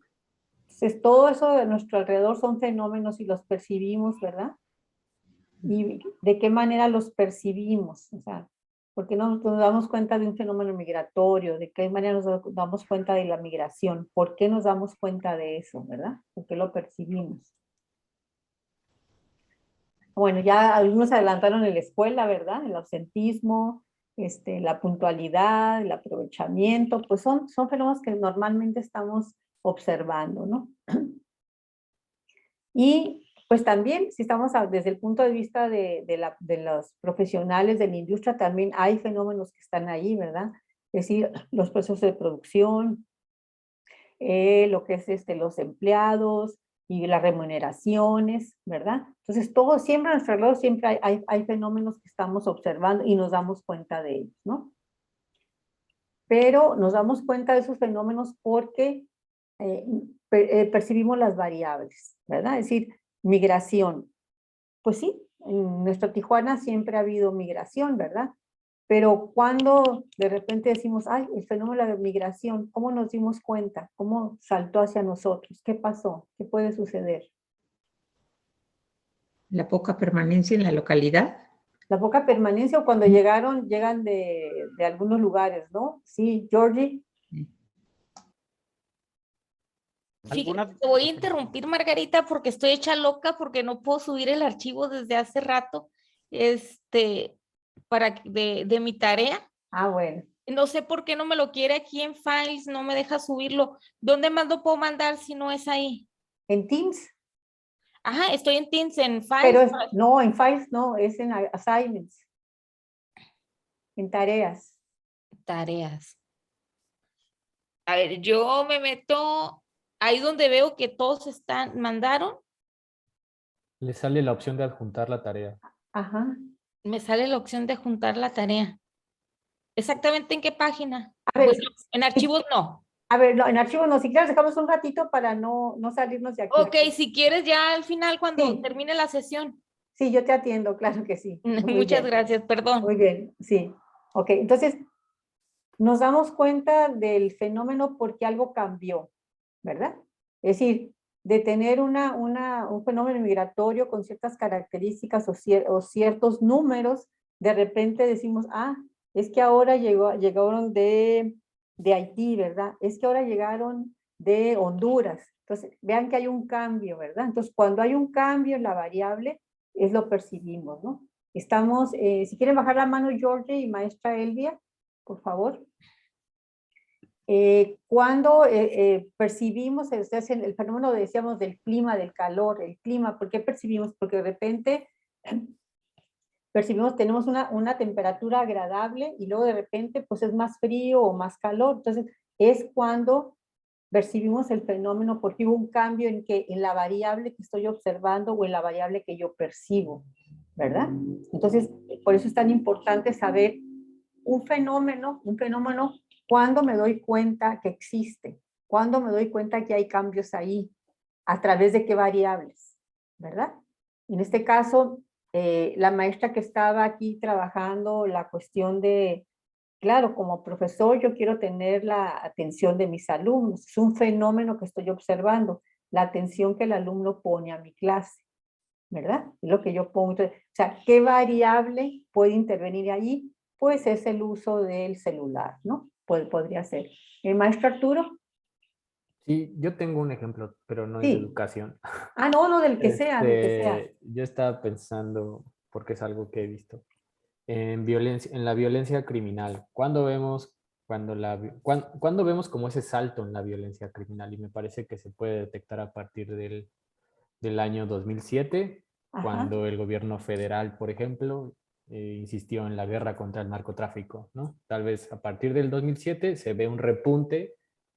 Entonces, todo eso de nuestro alrededor son fenómenos y los percibimos, ¿verdad? ¿Y de qué manera los percibimos? O sea, ¿por qué no nos damos cuenta de un fenómeno migratorio? ¿De qué manera nos damos cuenta de la migración? ¿Por qué nos damos cuenta de eso, verdad? ¿Por qué lo percibimos? Bueno, ya algunos adelantaron en la escuela, ¿verdad? El ausentismo, la puntualidad, el aprovechamiento, pues son fenómenos que normalmente estamos observando, ¿no? Y pues también, si estamos desde el punto de vista de los profesionales de la industria, también hay fenómenos que están ahí, ¿verdad? Es decir, los procesos de producción, lo que es los empleados y las remuneraciones, ¿verdad? Entonces, todo siempre a nuestro alrededor siempre hay fenómenos que estamos observando y nos damos cuenta de ellos, ¿no? Pero nos damos cuenta de esos fenómenos porque percibimos las variables, ¿verdad? Es decir, migración. Pues sí, en nuestra Tijuana siempre ha habido migración, ¿verdad? Pero cuando de repente decimos, ay, el fenómeno de la migración, ¿cómo nos dimos cuenta? ¿Cómo saltó hacia nosotros? ¿Qué pasó? ¿Qué puede suceder? La poca permanencia en la localidad. La poca permanencia o cuando llegan de algunos lugares, ¿no? Sí, Georgie. Fíjate, te voy a interrumpir, Margarita, porque estoy hecha loca porque no puedo subir el archivo desde hace rato, de mi tarea. Ah, bueno. No sé por qué no me lo quiere aquí en Files, no me deja subirlo. ¿Dónde más lo puedo mandar si no es ahí? ¿En Teams? Ajá, estoy en Teams, en Files. Pero no, en Files no, es en Assignments. En tareas. Tareas. A ver, yo me meto ahí donde veo que todos mandaron. Le sale la opción de adjuntar la tarea. Ajá. Me sale la opción de juntar la tarea. ¿Exactamente en qué página? A ver, Bueno, en archivos no. A ver, no, en archivos no, si quieres dejamos un ratito para no salirnos de aquí. Ok, si quieres ya al final cuando Sí. termine la sesión. Sí, yo te atiendo, claro que sí. Muy Muchas bien. gracias, perdón. Muy bien, sí. Ok, entonces nos damos cuenta del fenómeno porque algo cambió, ¿verdad? Es decir, de tener un fenómeno migratorio con ciertas características o ciertos números, de repente decimos, ah, es que ahora llegaron de de Haití, ¿verdad? Es que ahora llegaron de Honduras. Entonces, vean que hay un cambio, ¿verdad? Entonces, cuando hay un cambio en la variable, es lo percibimos, ¿no? Estamos, si quieren bajar la mano George y maestra Elvia, por favor. Cuando percibimos el fenómeno, decíamos, del clima, del calor, el clima, ¿por qué percibimos? Porque de repente percibimos, tenemos una temperatura agradable y luego de repente pues es más frío o más calor. Entonces es cuando percibimos el fenómeno porque hubo un cambio en la variable que estoy observando o en la variable que yo percibo, ¿verdad? Entonces, por eso es tan importante saber un fenómeno, cuando me doy cuenta que existe, cuando me doy cuenta que hay cambios ahí, a través de qué variables, ¿verdad? En este caso, la maestra que estaba aquí trabajando la cuestión de, claro, como profesor yo quiero tener la atención de mis alumnos, es un fenómeno que estoy observando, la atención que el alumno pone a mi clase, ¿verdad? Es lo que yo pongo. Entonces, o sea, ¿qué variable puede intervenir ahí? Pues es el uso del celular, ¿no? Podría ser. ¿El maestro Arturo? Sí, yo tengo un ejemplo, pero no es de Sí. educación. Ah, no, no, del que sea, del que sea. Yo estaba pensando, porque es algo que he visto, en violencia, en la violencia criminal. ¿Cuándo vemos cuando vemos como ese salto en la violencia criminal? Y me parece que se puede detectar a partir del año 2007, Ajá. cuando el gobierno federal, por ejemplo, insistió en la guerra contra el narcotráfico, ¿no? Tal vez a partir del 2007 se ve un repunte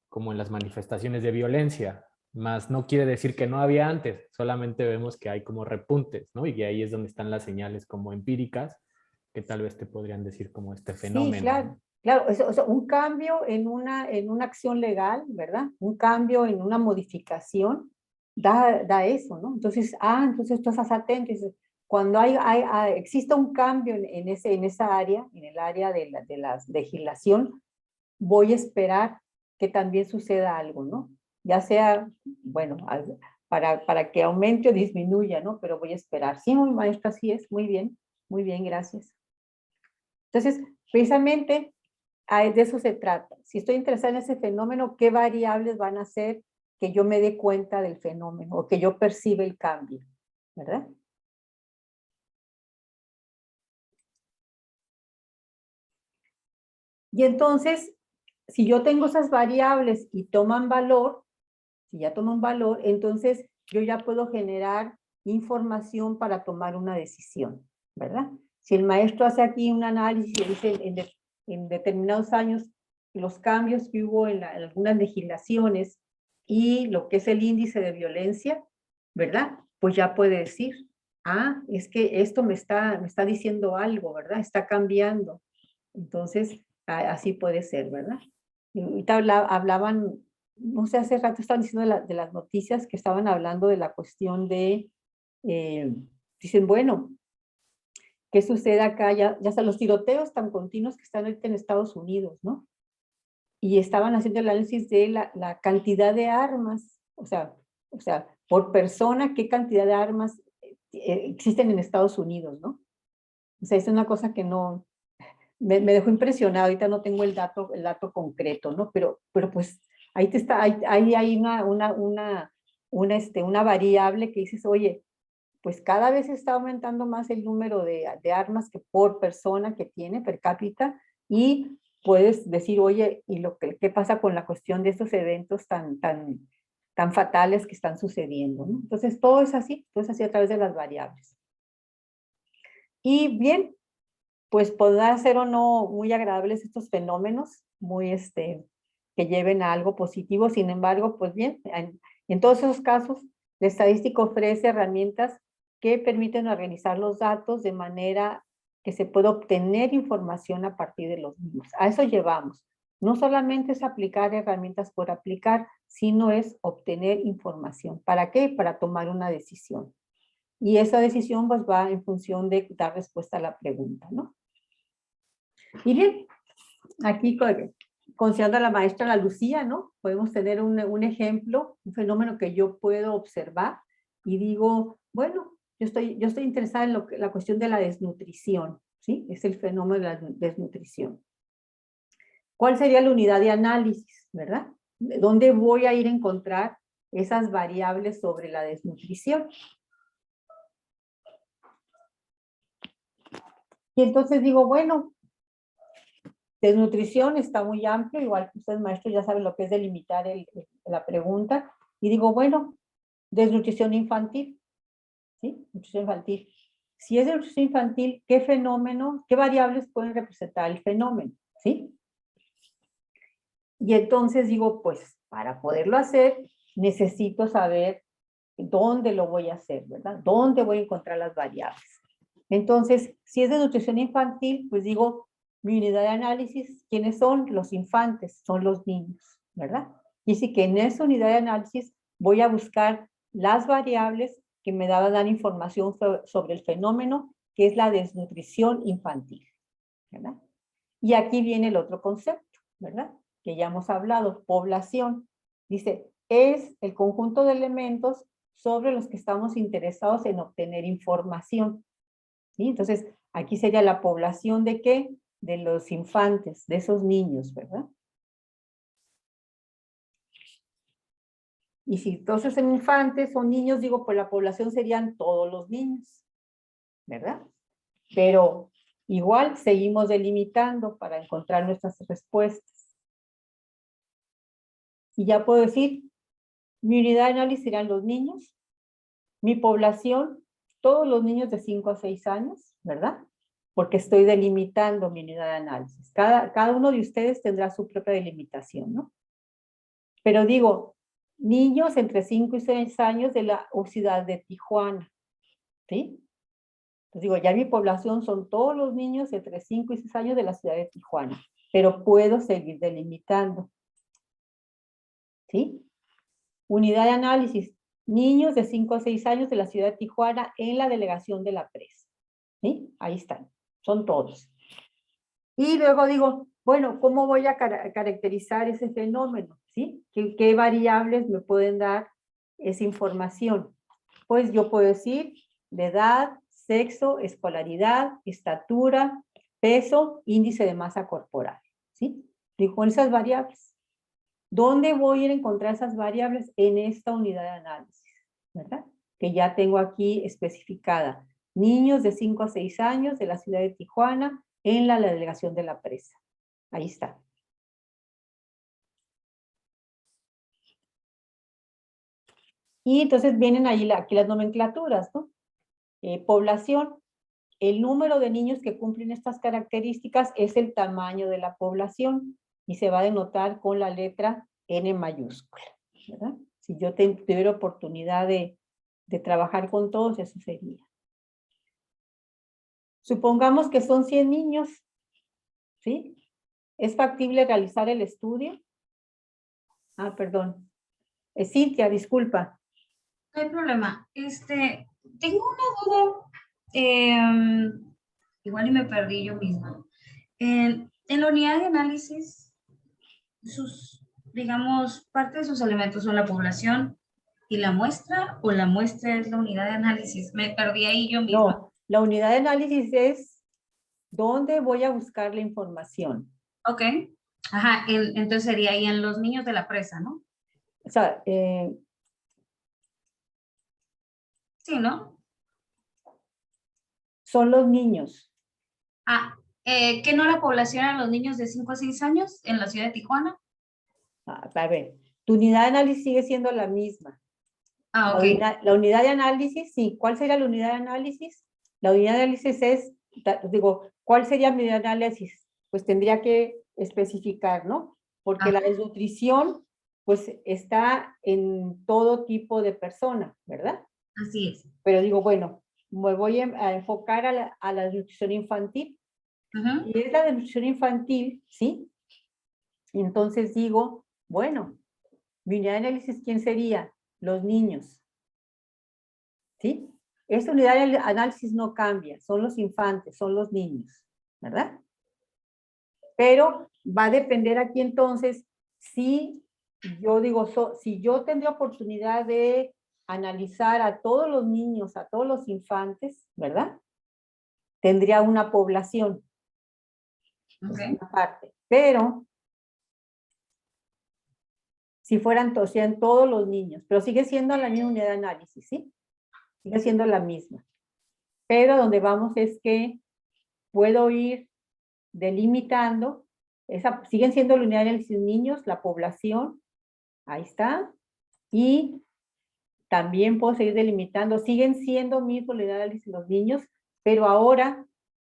como en las manifestaciones de violencia, más no quiere decir que no había antes, solamente vemos que hay como repuntes, ¿no? Y ahí es donde están las señales como empíricas que tal vez te podrían decir como este fenómeno. Sí, claro, claro, o sea, un cambio en una acción legal, ¿verdad? Un cambio en una modificación da eso, ¿no? Entonces, entonces tú estás atento y dices, cuando existe un cambio en esa área, en el área de la legislación, voy a esperar que también suceda algo, ¿no? Ya sea, bueno, para que aumente o disminuya, ¿no? Pero voy a esperar. Sí, mi maestra, así es, muy bien, gracias. Entonces, precisamente de eso se trata. Si estoy interesada en ese fenómeno, ¿qué variables van a hacer que yo me dé cuenta del fenómeno o que yo perciba el cambio? ¿Verdad? Y entonces, si yo tengo esas variables y toman valor, si ya toman valor, entonces yo ya puedo generar información para tomar una decisión, ¿verdad? Si el maestro hace aquí un análisis y dice en determinados años los cambios que hubo en algunas legislaciones y lo que es el índice de violencia, ¿verdad? Pues ya puede decir, es que esto me está diciendo algo, ¿verdad? Está cambiando. Entonces, así puede ser, ¿verdad? Y ahorita hablaban, no sé, hace rato estaban diciendo de las noticias que estaban hablando de la cuestión de, dicen, bueno, ¿qué sucede acá? Ya hasta los tiroteos tan continuos que están ahorita en Estados Unidos, ¿no? Y estaban haciendo el análisis de la cantidad de armas, o sea, por persona, ¿qué cantidad de armas existen en Estados Unidos, ¿no? O sea, es una cosa que no, me dejó impresionado, ahorita no tengo el dato concreto, ¿no? Pero pues ahí hay una variable que dices, oye, pues cada vez está aumentando más el número de armas que por persona que tiene per cápita y puedes decir, oye, ¿y qué pasa con la cuestión de estos eventos tan fatales que están sucediendo, ¿no? Entonces todo es así a través de las variables. Y bien, pues podrá ser o no muy agradables estos fenómenos, que lleven a algo positivo. Sin embargo, pues bien, en todos esos casos, la estadística ofrece herramientas que permiten organizar los datos de manera que se pueda obtener información a partir de los mismos. A eso llevamos. No solamente es aplicar herramientas por aplicar, sino es obtener información. ¿Para qué? Para tomar una decisión. Y esa decisión pues va en función de dar respuesta a la pregunta, ¿no? Y bien, aquí considerando a la maestra la Lucía, ¿no? Podemos tener un ejemplo, un fenómeno que yo puedo observar y digo, bueno, yo estoy interesada en la cuestión de la desnutrición, ¿sí? Es el fenómeno de la desnutrición. ¿Cuál sería la unidad de análisis, verdad? ¿Dónde voy a ir a encontrar esas variables sobre la desnutrición? Y entonces digo, bueno, desnutrición está muy amplio, igual que ustedes maestros ya saben lo que es delimitar la pregunta, y digo, bueno, desnutrición infantil, ¿sí? Nutrición infantil. Si es desnutrición infantil, ¿qué fenómeno, qué variables pueden representar el fenómeno? ¿Sí? Y entonces digo, pues, para poderlo hacer, necesito saber dónde lo voy a hacer, ¿verdad? ¿Dónde voy a encontrar las variables? Entonces, si es de nutrición infantil, pues digo, mi unidad de análisis, ¿quiénes son? Los infantes, son los niños, ¿verdad? Y así que en esa unidad de análisis voy a buscar las variables que me van a dar información sobre el fenómeno, que es la desnutrición infantil, ¿verdad? Y aquí viene el otro concepto, ¿verdad? Que ya hemos hablado, población. Dice, es el conjunto de elementos sobre los que estamos interesados en obtener información. ¿Sí? Entonces, aquí sería la población de ¿qué? De los infantes, de esos niños, ¿verdad? Y si entonces en infantes o niños, digo, pues la población serían todos los niños, ¿verdad? Pero igual seguimos delimitando para encontrar nuestras respuestas. Y ya puedo decir, mi unidad de análisis serán los niños, mi población, todos los niños de 5 a 6 años, ¿verdad? Porque estoy delimitando mi unidad de análisis. Cada uno de ustedes tendrá su propia delimitación, ¿no? Pero digo, niños entre 5 y 6 años de la ciudad de Tijuana, ¿sí? Entonces digo, ya mi población son todos los niños entre 5 y 6 años de la ciudad de Tijuana, pero puedo seguir delimitando, ¿sí? Unidad de análisis, niños de 5 a 6 años de la ciudad de Tijuana en la delegación de la presa, ¿sí? Ahí están, son todos. Y luego digo, bueno, ¿cómo voy a caracterizar ese fenómeno? ¿Sí? ¿Qué variables me pueden dar esa información? Pues yo puedo decir de edad, sexo, escolaridad, estatura, peso, índice de masa corporal, ¿sí? Digo, con esas variables. ¿Dónde voy a ir a encontrar esas variables? En esta unidad de análisis, ¿verdad? Que ya tengo aquí especificada. Niños de 5 a 6 años de la ciudad de Tijuana en la delegación de la presa. Ahí está. Y entonces vienen ahí aquí las nomenclaturas, ¿no? Población. El número de niños que cumplen estas características es el tamaño de la población y se va a denotar con la letra N mayúscula, ¿verdad? Si yo tuviera oportunidad de trabajar con todos, eso sería. Supongamos que son 100 niños, ¿sí? ¿Es factible realizar el estudio? Ah, perdón. Cintia, disculpa. No hay problema. Tengo una duda. Igual y me perdí yo misma. En la unidad de análisis, digamos, parte de sus elementos son la población y la muestra, o la muestra es la unidad de análisis. Me perdí ahí yo misma. No, la unidad de análisis es dónde voy a buscar la información. Ok. Ajá, entonces sería ahí en los niños de la presa, ¿no? O sea, Sí, ¿no? son los niños. Ah, ¿qué no la población a los niños de 5 a 6 años en la ciudad de Tijuana? A ver, tu unidad de análisis sigue siendo la misma. Ah, ok. La unidad de análisis, sí. ¿Cuál sería la unidad de análisis? La unidad de análisis es, digo, ¿cuál sería mi unidad de análisis? Pues tendría que especificar, ¿no? Porque la desnutrición, pues está en todo tipo de persona, ¿verdad? Así es. Pero digo, bueno, me voy a enfocar a la desnutrición infantil. Ajá. Y es la desnutrición infantil, ¿sí? Entonces digo, bueno, mi unidad de análisis, ¿quién sería? Los niños. ¿Sí? Esta unidad de análisis no cambia, son los infantes, son los niños, ¿verdad? Pero va a depender aquí entonces si yo digo, si yo tendría oportunidad de analizar a todos los niños, a todos los infantes, ¿verdad? Tendría una población, Ok. una parte. Pero si fueran sean todos los niños, pero sigue siendo la misma unidad de análisis, ¿sí? Sigue siendo la misma. Pero donde vamos es que puedo ir delimitando, siguen siendo la unidad de análisis niños, la población, ahí está, y también puedo seguir delimitando, siguen siendo mismo la unidad de análisis los niños, pero ahora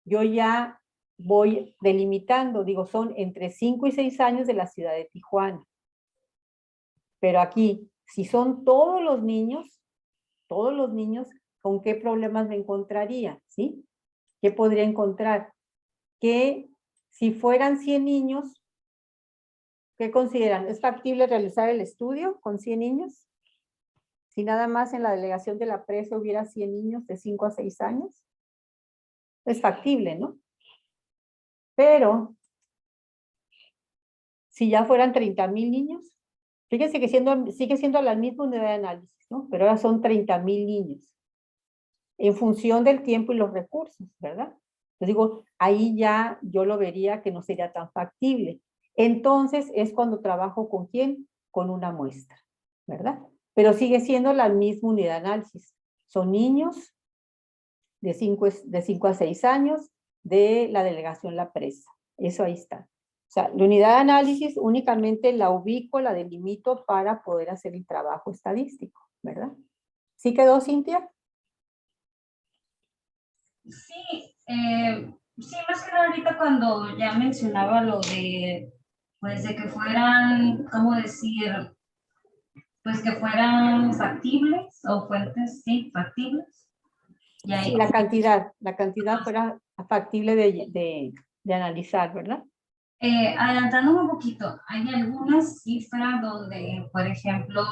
yo ya voy delimitando, digo, son entre 5 y 6 años de la ciudad de Tijuana. Pero aquí, si son todos los niños, ¿con qué problemas me encontraría? ¿Sí? ¿Qué podría encontrar? Que si fueran 100 niños, ¿qué consideran? ¿Es factible realizar el estudio con 100 niños? Si nada más en la delegación de la presa hubiera 100 niños de 5 a 6 años. Es factible, ¿no? Pero, si ya fueran 30,000 niños, fíjense que sigue siendo la misma unidad de análisis, ¿no? Pero ahora son 30,000 niños. En función del tiempo y los recursos, ¿verdad? Les digo, ahí ya yo lo vería que no sería tan factible. Entonces, es cuando trabajo ¿con quién? Con una muestra, ¿verdad? Pero sigue siendo la misma unidad de análisis. Son niños de 5 a 6 años de la delegación La Presa. Eso ahí está. O sea, la unidad de análisis únicamente la ubico, la delimito para poder hacer el trabajo estadístico, ¿verdad? ¿Sí quedó, Cintia? Sí, sí, más que nada ahorita cuando ya mencionaba lo de, pues de que fueran, ¿cómo decir? Pues que fueran factibles o fuentes, sí, factibles. Y ahí, Sí, la cantidad fuera factible de analizar, ¿verdad? adelantándome un poquito, hay algunas cifras donde, por ejemplo,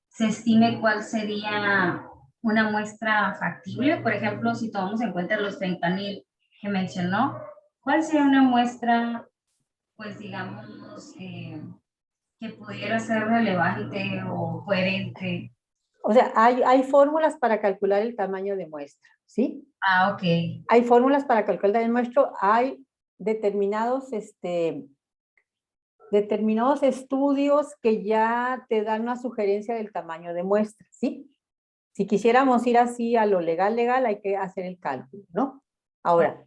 se estime cuál sería una muestra factible. Por ejemplo, si tomamos en cuenta los 30,000 que mencionó, ¿cuál sería una muestra, pues digamos, que pudiera ser relevante o coherente? O sea, hay fórmulas para calcular el tamaño de muestra, ¿sí? Ah, ok. Hay fórmulas para calcular el tamaño de muestra, hay determinados estudios que ya te dan una sugerencia del tamaño de muestra, ¿sí? Si quisiéramos ir así a lo legal, hay que hacer el cálculo, ¿no? Ahora,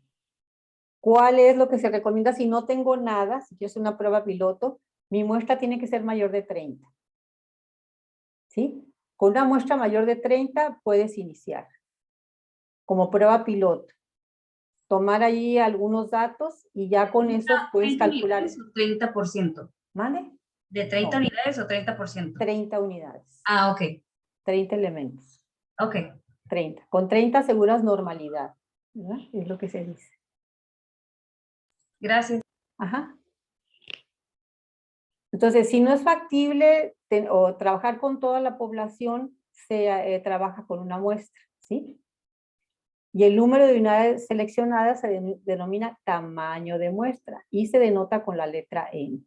¿cuál es lo que se recomienda si no tengo nada? Si quiero hacer una prueba piloto, mi muestra tiene que ser mayor de 30, ¿sí? Con una muestra mayor de 30 puedes iniciar como prueba piloto. Tomar ahí algunos datos y ya con eso puedes calcular. ¿30 unidades o 30%? ¿Vale? ¿De 30 No. unidades o 30%? 30 unidades. Ah, ok. 30 elementos. Ok. 30. Con 30 aseguras normalidad, ¿verdad? Es lo que se dice. Gracias. Ajá. Entonces, si no es factible o trabajar con toda la población, se trabaja con una muestra, ¿sí? Y el número de unidades seleccionadas se denomina tamaño de muestra y se denota con la letra N.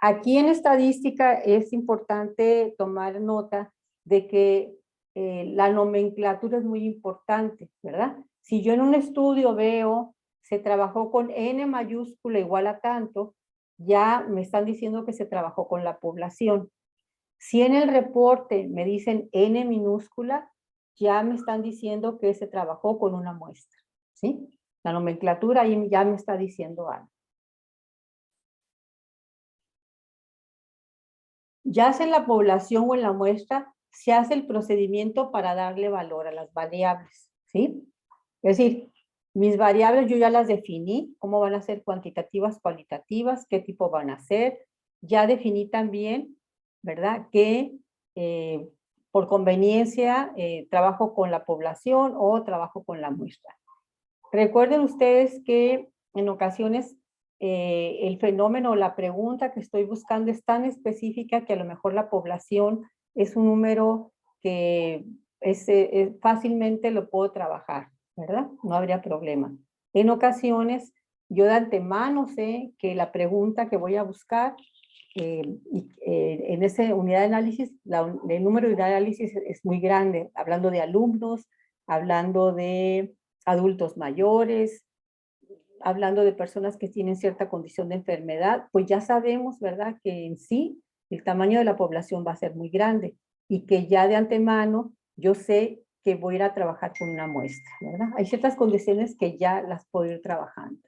Aquí en estadística es importante tomar nota de que la nomenclatura es muy importante, ¿verdad? Si yo en un estudio veo, se trabajó con N mayúscula igual a tanto, ya me están diciendo que se trabajó con la población. Si en el reporte me dicen N minúscula, ya me están diciendo que se trabajó con una muestra, ¿sí? La nomenclatura ahí ya me está diciendo algo. Ya sea en la población o en la muestra, se hace el procedimiento para darle valor a las variables, ¿sí? Es decir, mis variables yo ya las definí, cómo van a ser cuantitativas, cualitativas, qué tipo van a ser. Ya definí también, ¿verdad? Que por conveniencia trabajo con la población o trabajo con la muestra. Recuerden ustedes que en ocasiones el fenómeno o la pregunta que estoy buscando es tan específica que a lo mejor la población es un número que fácilmente lo puedo trabajar, ¿verdad? No habría problema. En ocasiones, yo de antemano sé que la pregunta que voy a buscar en esa unidad de análisis, el número de unidad de análisis es muy grande, hablando de alumnos, hablando de adultos mayores, hablando de personas que tienen cierta condición de enfermedad, pues ya sabemos, ¿verdad?, que en sí el tamaño de la población va a ser muy grande y que ya de antemano yo sé que voy a ir a trabajar con una muestra, ¿verdad? Hay ciertas condiciones que ya las puedo ir trabajando,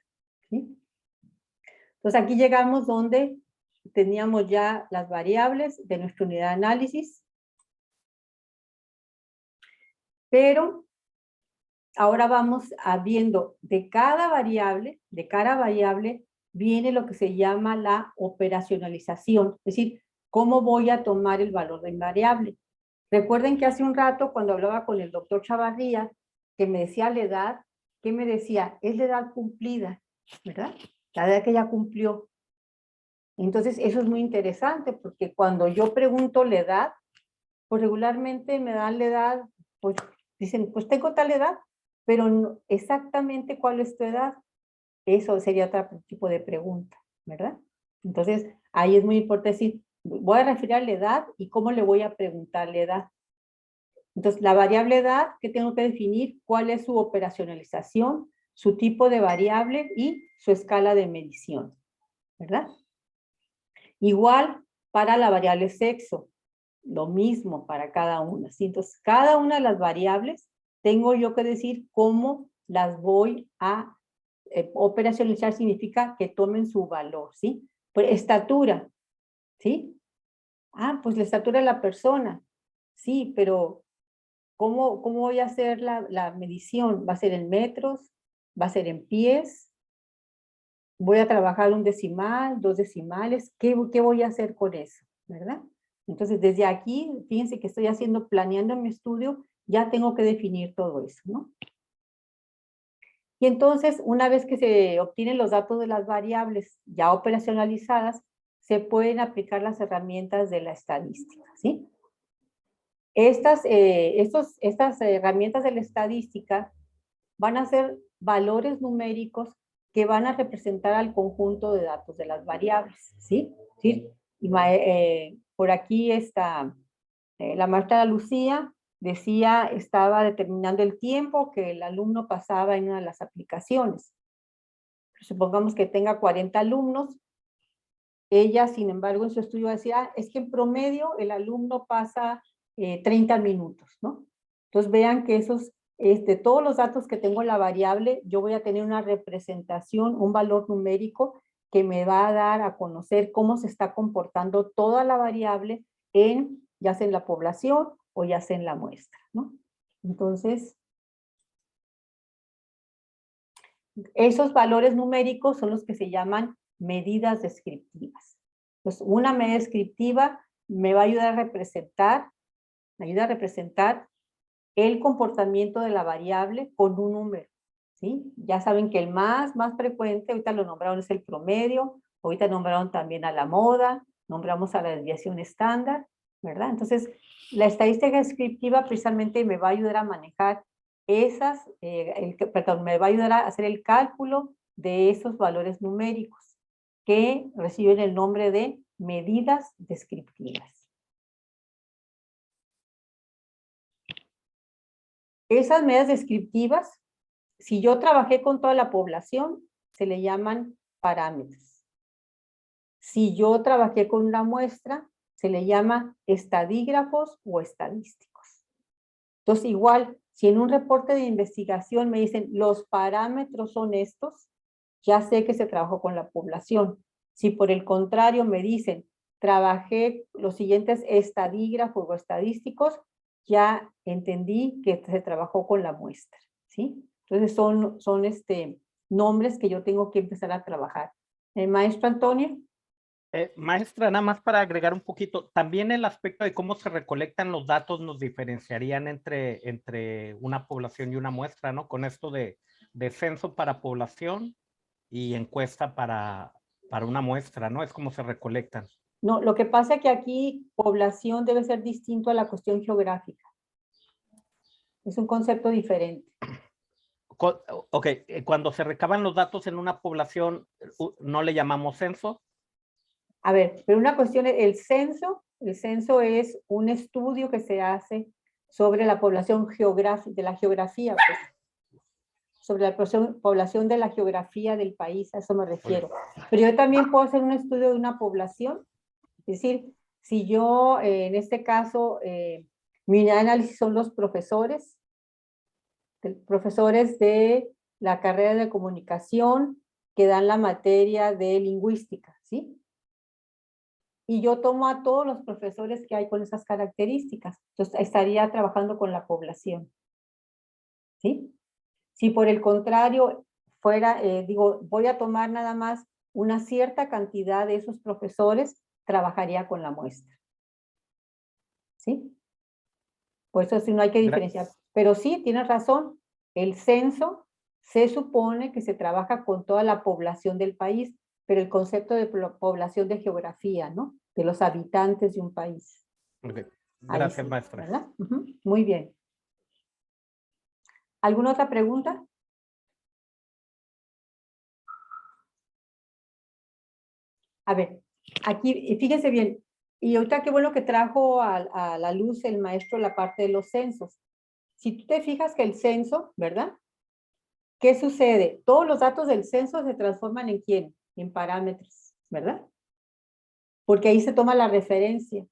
¿sí? Entonces aquí llegamos donde teníamos ya las variables de nuestra unidad de análisis, pero ahora vamos a viendo de cada variable viene lo que se llama la operacionalización, es decir, cómo voy a tomar el valor de variable. Recuerden que hace un rato cuando hablaba con el doctor Chavarría, que me decía la edad, ¿qué me decía? Es la edad cumplida, ¿verdad? La edad que ya cumplió. Entonces eso es muy interesante porque cuando yo pregunto la edad, pues regularmente me dan la edad, pues dicen, pues tengo tal edad, pero no, exactamente cuál es tu edad, eso sería otro tipo de pregunta, ¿verdad? Entonces, ahí es muy importante decir, voy a referir a la edad y cómo le voy a preguntar la edad. Entonces, la variable edad, que tengo que definir cuál es su operacionalización, su tipo de variable y su escala de medición, ¿verdad? Igual para la variable sexo, lo mismo para cada una, ¿sí? Entonces, cada una de las variables tengo yo que decir cómo las voy a operacionalizar, significa que tomen su valor, ¿sí? Pues estatura, ¿sí? Ah, pues la estatura de la persona, sí, pero ¿cómo voy a hacer la medición? ¿Va a ser en metros? ¿Va a ser en pies? ¿Voy a trabajar un decimal, 2 decimales? ¿Qué voy a hacer con eso? ¿Verdad? Entonces, desde aquí, fíjense que estoy planeando mi estudio, ya tengo que definir todo eso, ¿no? Y entonces, una vez que se obtienen los datos de las variables ya operacionalizadas, se pueden aplicar las herramientas de la estadística, ¿sí? Estas herramientas de la estadística van a ser valores numéricos que van a representar al conjunto de datos de las variables, ¿sí? ¿Sí? Y por aquí está la maestra Lucía decía, estaba determinando el tiempo que el alumno pasaba en una de las aplicaciones. Supongamos que tenga 40 alumnos. Ella, sin embargo, en su estudio decía, es que en promedio el alumno pasa 30 minutos, ¿no? Entonces vean que todos los datos que tengo en la variable, yo voy a tener una representación, un valor numérico que me va a dar a conocer cómo se está comportando toda la variable ya sea en la población o ya sea en la muestra, ¿no? Entonces, esos valores numéricos son los que se llaman medidas descriptivas. Pues una medida descriptiva me va a ayudar a representar, el comportamiento de la variable con un número, ¿sí? Ya saben que el más frecuente, ahorita lo nombraron, es el promedio, ahorita nombraron también a la moda, nombramos a la desviación estándar, ¿verdad? Entonces, la estadística descriptiva precisamente me va a ayudar a manejar me va a ayudar a hacer el cálculo de esos valores numéricos que reciben el nombre de medidas descriptivas. Esas medidas descriptivas, si yo trabajé con toda la población, se le llaman parámetros. Si yo trabajé con una muestra, se le llama estadígrafos o estadísticos. Entonces, igual, si en un reporte de investigación me dicen los parámetros son estos, ya sé que se trabajó con la población. Si por el contrario me dicen trabajé los siguientes estadígrafos o estadísticos, ya entendí que se trabajó con la muestra, ¿sí? Entonces son nombres que yo tengo que empezar a trabajar. Maestro Antonio. Maestra, nada más para agregar un poquito, también el aspecto de cómo se recolectan los datos nos diferenciarían entre una población y una muestra, ¿no? Con esto de censo para población y encuesta para una muestra, ¿no? Es como se recolectan. No, lo que pasa es que aquí población debe ser distinto a la cuestión geográfica. Es un concepto diferente. Ok, cuando se recaban los datos en una población, ¿no le llamamos censo? A ver, pero una cuestión, el censo es un estudio que se hace sobre la población de la geografía, pues, sobre la población de la geografía del país, a eso me refiero. Pero yo también puedo hacer un estudio de una población, es decir, Si yo, en este caso, mi análisis son los profesores de la carrera de comunicación que dan la materia de lingüística, ¿sí? Y yo tomo a todos los profesores que hay con esas características. Entonces, estaría trabajando con la población, ¿sí? Si por el contrario fuera, digo, voy a tomar nada más una cierta cantidad de esos profesores, trabajaría con la muestra, ¿sí? Por eso sí no hay que diferenciar. Pero sí, tienes razón, el censo se supone que se trabaja con toda la población del país, pero el concepto de población de geografía, ¿no? De los habitantes de un país. Ok. Ahí Gracias, sí, maestra. ¿verdad? Muy bien. ¿Alguna otra pregunta? A ver, aquí, fíjense bien, y ahorita qué bueno que trajo a la luz el maestro la parte de los censos. Si tú te fijas que el censo, ¿verdad? ¿Qué sucede? Todos los datos del censo se transforman en ¿quién? En parámetros, ¿verdad? Porque ahí se toma la referencia.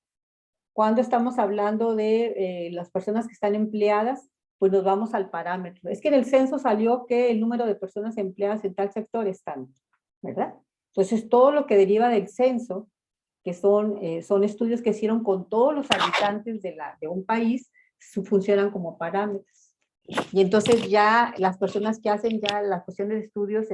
Cuando estamos hablando de las personas que están empleadas, pues nos vamos al parámetro. Es que en el censo salió que el número de personas empleadas en tal sector es tanto, ¿verdad? Entonces, todo lo que deriva del censo, que son estudios que hicieron con todos los habitantes de un país, funcionan como parámetros. Y entonces ya las personas que hacen ya las cuestiones de estudios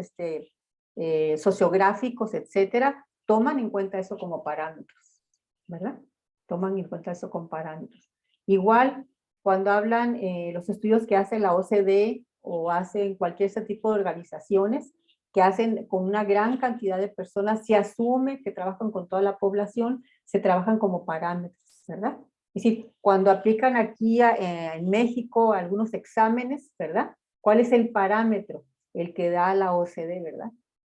sociográficos, etcétera, toman en cuenta eso como parámetros, ¿verdad? Toman en cuenta eso como parámetros. Igual, cuando hablan los estudios que hace la OCDE o hacen cualquier tipo de organizaciones que hacen con una gran cantidad de personas, se asume que trabajan con toda la población, se trabajan como parámetros, ¿verdad? Es decir, cuando aplican aquí en México algunos exámenes, ¿verdad? ¿Cuál es el parámetro? El que da la OCDE, ¿verdad?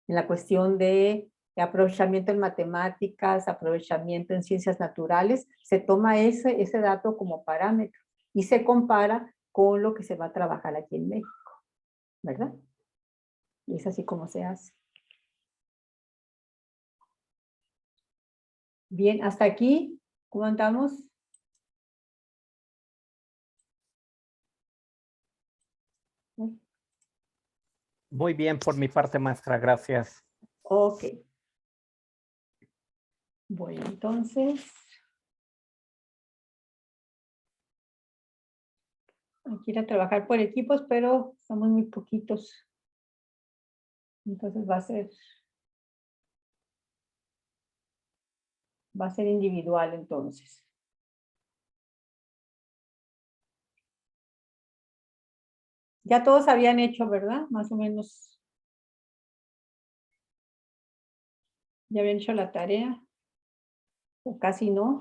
En la cuestión de aprovechamiento en matemáticas, aprovechamiento en ciencias naturales, se toma ese dato como parámetro y se compara con lo que se va a trabajar aquí en México, ¿verdad? Y es así como se hace. Bien, hasta aquí, ¿cómo andamos? Muy bien por mi parte, maestra. Gracias. Ok. Bueno, entonces, hay que ir a trabajar por equipos, pero somos muy poquitos. Entonces va a ser individual entonces. Ya todos habían hecho, ¿verdad? Más o menos. Ya habían hecho la tarea. O casi no.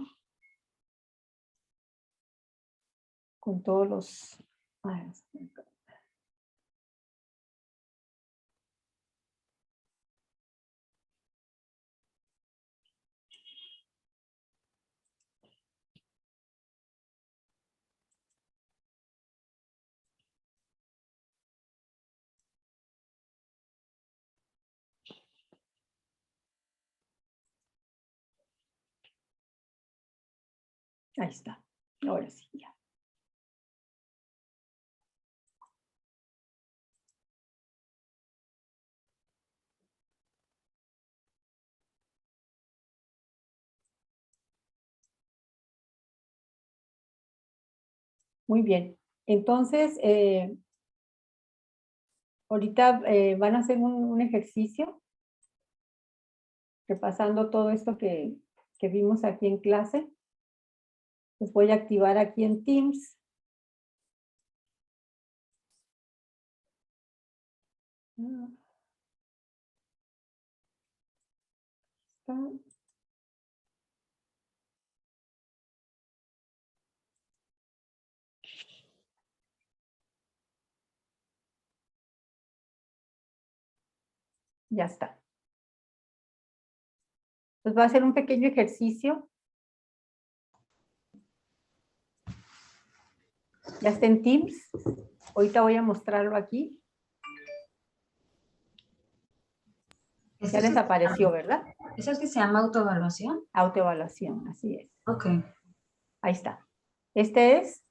Con todos los... Ahí está. Ahora sí, ya. Muy bien. Entonces, ahorita van a hacer un ejercicio repasando todo esto que vimos aquí en clase. Les voy a activar aquí en Teams. Ya está. Pues va a ser un pequeño ejercicio. Ya está en Teams. Ahorita voy a mostrarlo aquí. Ya les apareció, ¿verdad? ¿Es el que se llama autoevaluación? Autoevaluación, así es. Ok. Ahí está. Este es.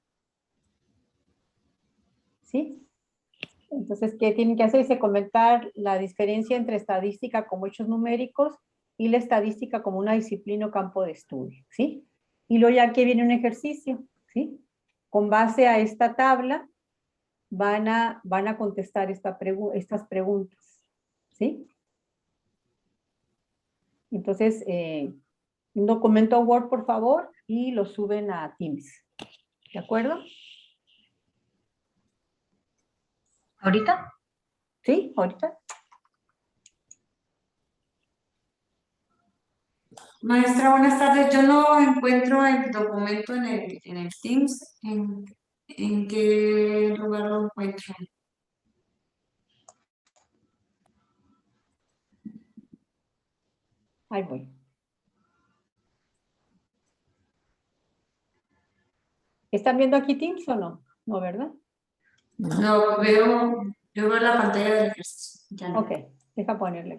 ¿Sí? Entonces, ¿qué tienen que hacer? Dice comentar la diferencia entre estadística como hechos numéricos y la estadística como una disciplina o campo de estudio, ¿sí? Y luego ya aquí viene un ejercicio, ¿sí? Con base a esta tabla van a contestar estas preguntas, ¿sí? Entonces, un documento Word, por favor, y lo suben a Teams, ¿de acuerdo? ¿Ahorita? ¿Sí? ¿Ahorita? Maestra, buenas tardes. Yo no encuentro el documento en el Teams. ¿En qué lugar lo encuentro? Ahí voy. ¿Están viendo aquí Teams o no? No, ¿verdad? Lo veo, yo veo la pantalla del ejercicio. Ya no. Ok, deja ponerle.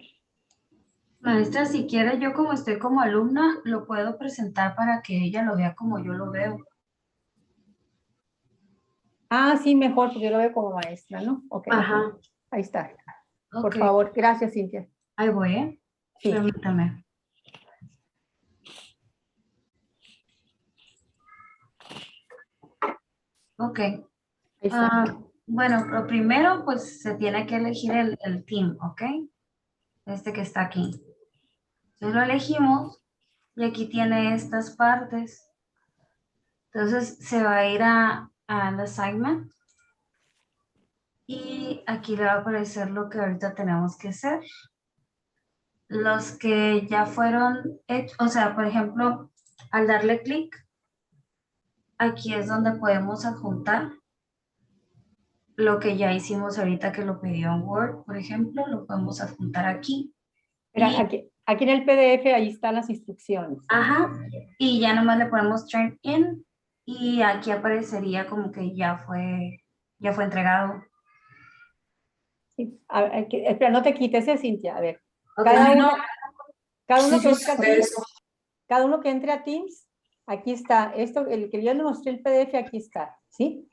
Maestra, si quiere, yo como estoy como alumna, lo puedo presentar para que ella lo vea como yo lo veo. Ah, sí, mejor, porque yo lo veo como maestra, ¿no? Ok, Ajá. ahí está. Por Ok. favor, gracias, Cintia. Ahí voy, ¿eh? Sí. Permítame. Ok. Ahí está. Bueno, lo primero, pues se tiene que elegir el team, ¿ok? Este que está aquí. Entonces lo elegimos y aquí tiene estas partes. Entonces se va a ir al assignment y aquí le va a aparecer lo que ahorita tenemos que hacer. Los que ya fueron hechos, o sea, por ejemplo, al darle clic, aquí es donde podemos adjuntar lo que ya hicimos ahorita que lo pidió en Word, por ejemplo, lo podemos adjuntar aquí. Mira, Y- aquí en el PDF, ahí están las instrucciones. Ajá, y ya nomás le ponemos turn in y aquí aparecería como que ya fue entregado. Sí. Espera, no te quites, Cintia. A ver, Ok. cada uno Sí, que yo entre a sé Teams, eso. cada uno que entre a Teams, aquí está. Esto, el que yo le mostré el PDF, aquí está, ¿sí?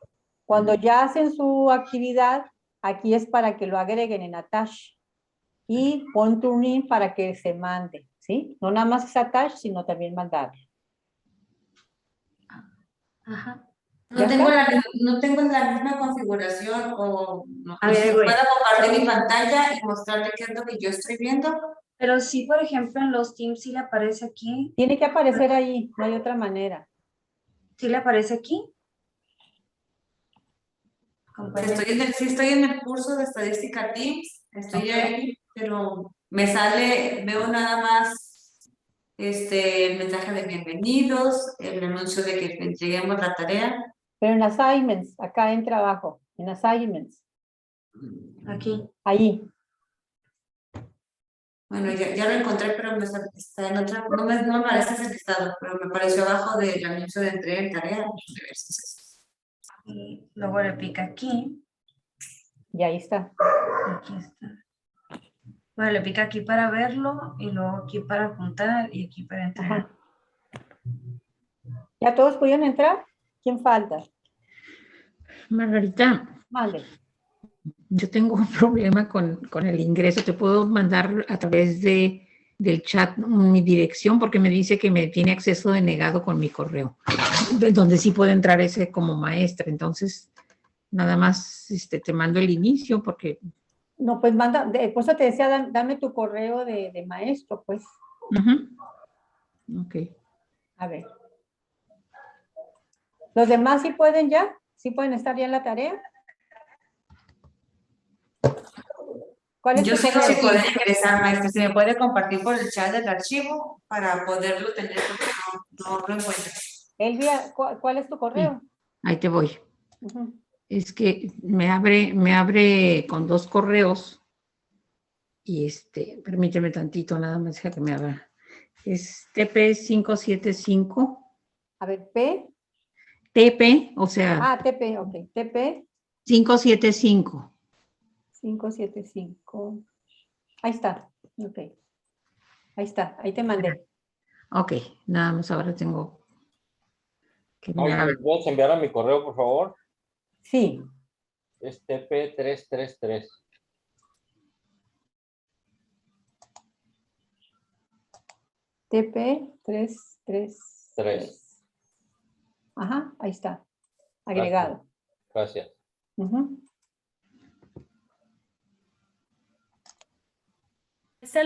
Cuando ya hacen su actividad, aquí es para que lo agreguen en Attach. Y pon turn in para que se mande, ¿sí? No nada más es Attach, sino también mandar. Ajá. ¿Ya No tengo la misma configuración o no, A ver, puedo güey. compartir mi pantalla y mostrarle qué es lo que yo estoy viendo. Pero sí, por ejemplo, en los Teams sí le aparece aquí. Tiene que aparecer ahí, no hay otra manera. ¿Sí le aparece aquí? Compañero. Sí estoy en el curso de estadística Teams, estoy Ok. ahí, pero me sale, veo nada más el mensaje de bienvenidos, el anuncio de que entreguemos la tarea. Pero en Assignments, acá entra abajo, en Assignments, Aquí. ahí. Bueno, ya lo encontré, pero está en otra, no me aparece ese listado, pero me apareció abajo del anuncio de entrega de tarea. Y luego le pica aquí. Y ahí está. Aquí está. Bueno, le pica aquí para verlo y luego aquí para apuntar y aquí para entregar. Ajá. ¿Ya todos pudieron entrar? ¿Quién falta? Margarita, Mande. yo tengo un problema con el ingreso. Te puedo mandar a través del chat mi dirección porque me dice que me tiene acceso denegado con mi correo, donde sí puedo entrar ese como maestra. Entonces, nada más te mando el inicio porque... No, pues manda, por eso te decía, dame tu correo de maestro, pues. Ok. A ver. ¿Los demás sí pueden ya? ¿Sí pueden estar ya en la tarea? ¿Cuál es Yo tu sé correo? si puede ingresar, maestra, se me puede compartir por el chat del archivo para poderlo tener porque no lo encuentro. Elvia, ¿cuál es tu correo? Sí, ahí te voy. Ujú. Es que me abre con dos correos y permíteme tantito, nada más deja que me abra. Es TP575. A ver, P. TP, o sea, Ah, TP, ok. TP 575. 575. Ahí está. Ok. Ahí está, ahí te mandé. Ok, nada más ahora tengo que Oye, ¿me puedes enviar a mi correo, por favor? Sí, Es TP333. TP333. 3. Ajá, ahí está. Agregado. Gracias. Ujú.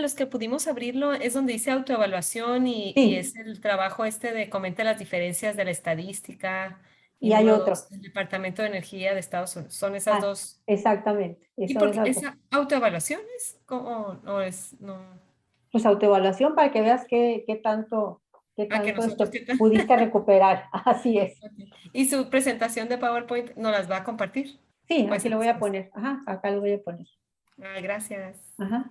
Los que pudimos abrirlo es donde dice autoevaluación y Sí. es el trabajo de comenta las diferencias de la estadística. Y hay número otro. 2, el Departamento de Energía de Estados Unidos. Son esas Ah, dos. exactamente. ¿Y Son por qué esas dos. esa autoevaluación es? ¿Cómo no es? No. Pues autoevaluación para que veas qué tanto, Que nosotros qué tal. pudiste recuperar. Así es. Ok. ¿Y su presentación de PowerPoint nos las va a compartir? Sí, Pues aquí lo voy a poner. Ajá, acá lo voy a poner. Ay, gracias. Ajá.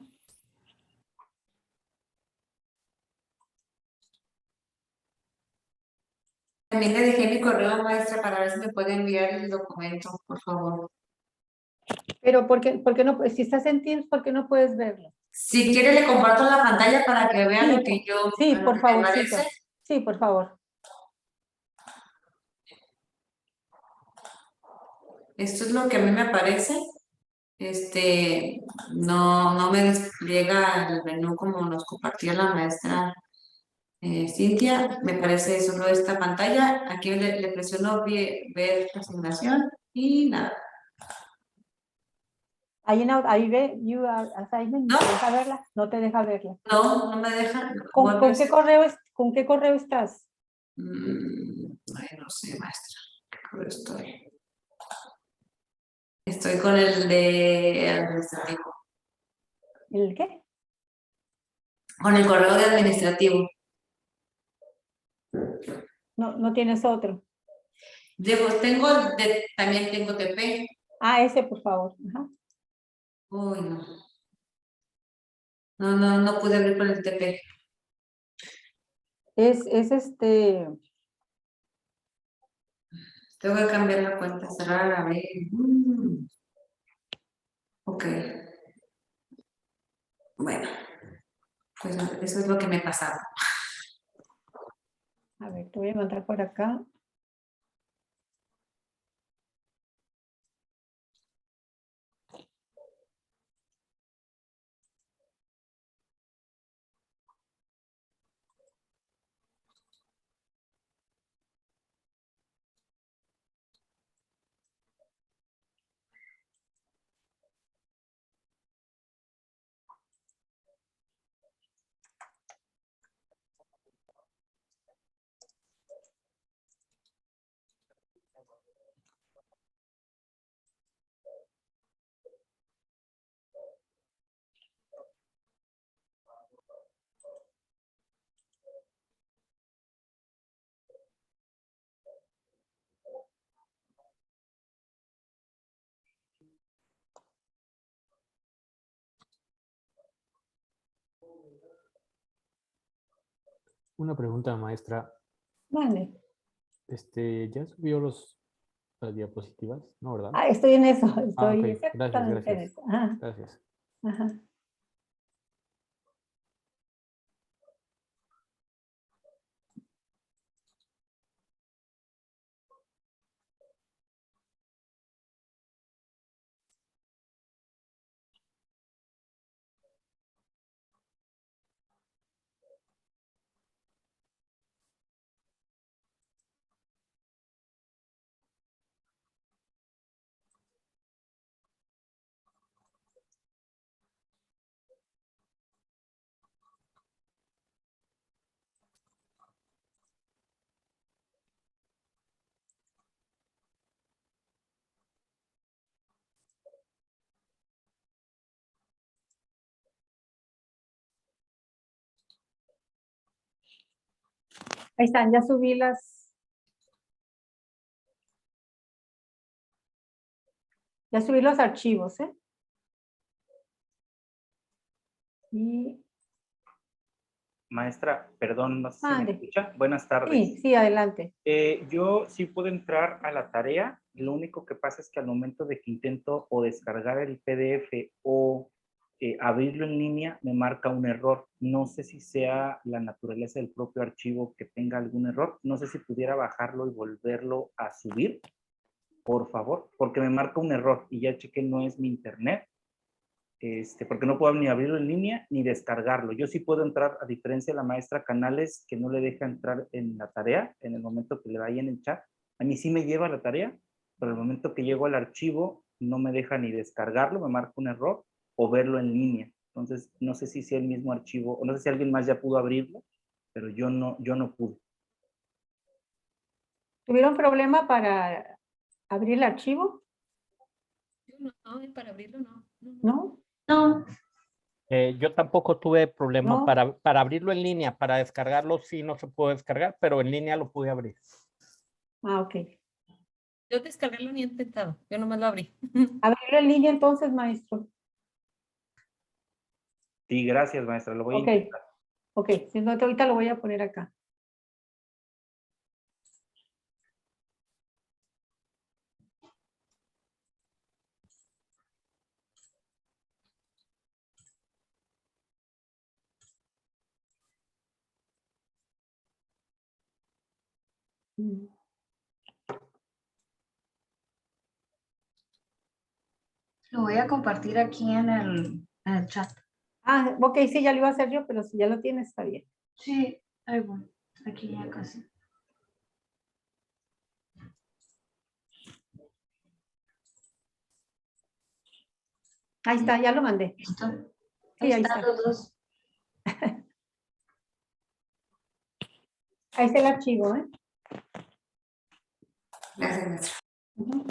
También le dejé mi correo, maestra, para ver si me puede enviar el documento, por favor. Pero ¿por qué no? Si estás en Teams, ¿por qué no puedes verlo? Si quiere, le comparto la pantalla para que vea Sí, lo que yo, sí, lo por que me favorcito. parece. Sí, por favor. Esto es lo que a mí me aparece. No me despliega el menú como nos compartía la maestra Cintia. Me parece solo esta pantalla. Aquí le presiono ver asignación y nada. Ahí ve, you are assignment, No. ¿te deja verla? No te deja verla. No me deja. ¿Con qué correo estás? Ay, no sé, maestra. ¿Qué correo estoy? Estoy con el de administrativo. ¿El qué? Con el correo de administrativo. No tienes otro. También tengo TP. Ah, ese, por favor. Ajá. Uy, no. No pude abrir con el TP. Es Tengo que cambiar la cuenta, cerrar, abrir. Ok. Bueno, pues eso es lo que me pasaba. A ver, te voy a mandar por acá. Una pregunta, maestra. Vale. ¿Ya subió las diapositivas? No, ¿verdad? Ah, estoy en eso. Ok. Estoy Gracias, exactamente en gracias. eso. Ajá. Gracias. Ajá. Ahí están, ya subí los archivos, ¿eh? Y Maestra, perdón, no sé si me Mande. escucha. Buenas tardes. Sí, adelante. Yo sí puedo entrar a la tarea. Lo único que pasa es que al momento de que intento o descargar el PDF o abrirlo en línea me marca un error. No sé si sea la naturaleza del propio archivo que tenga algún error. No sé si pudiera bajarlo y volverlo a subir, por favor, porque me marca un error y ya chequé, no es mi internet. Porque no puedo ni abrirlo en línea ni descargarlo. Yo sí puedo entrar, a diferencia de la maestra Canales, que no le deja entrar en la tarea en el momento que le vaya en el chat. A mí sí me lleva la tarea, pero el momento que llego al archivo no me deja ni descargarlo, me marca un error, o verlo en línea. Entonces, no sé si sea el mismo archivo, o no sé si alguien más ya pudo abrirlo, pero yo no pude. ¿Tuvieron problema para abrir el archivo? No, para abrirlo no. ¿No? No. Yo tampoco tuve problema No. para abrirlo en línea. Para descargarlo sí no se puede descargar, pero en línea lo pude abrir. Ah, ok. Yo descargarlo ni he intentado, yo nomás lo abrí. Abrirlo en línea entonces, maestro. Sí, gracias, maestra, lo voy a Ok. intentar. Ok, si no, ahorita lo voy a poner acá. Lo voy a compartir aquí en el chat. Ah, ok, sí, ya lo iba a hacer yo, pero si ya lo tienes, está bien. Sí, ahí voy. Aquí ya casi. Ahí está, ya lo mandé. ¿Listo? Sí, ahí están está. los dos. Ahí está el archivo, ¿eh? Gracias, maestra. Ujú.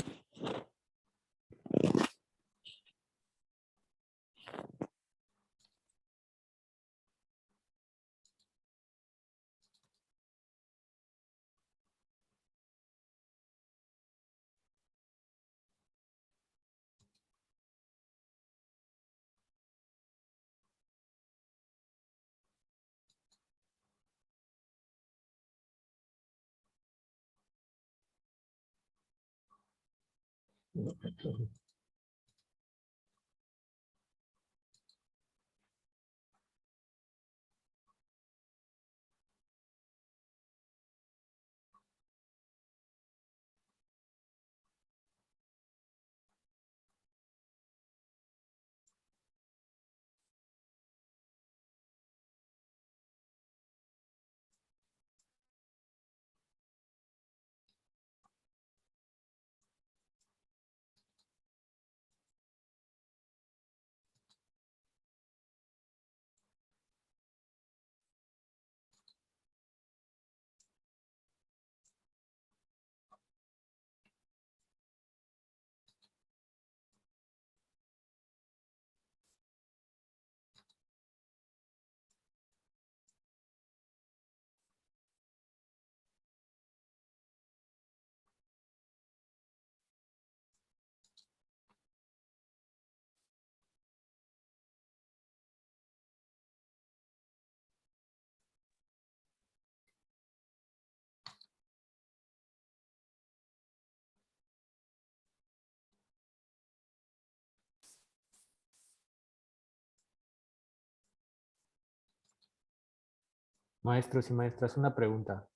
Maestros y maestras, una pregunta.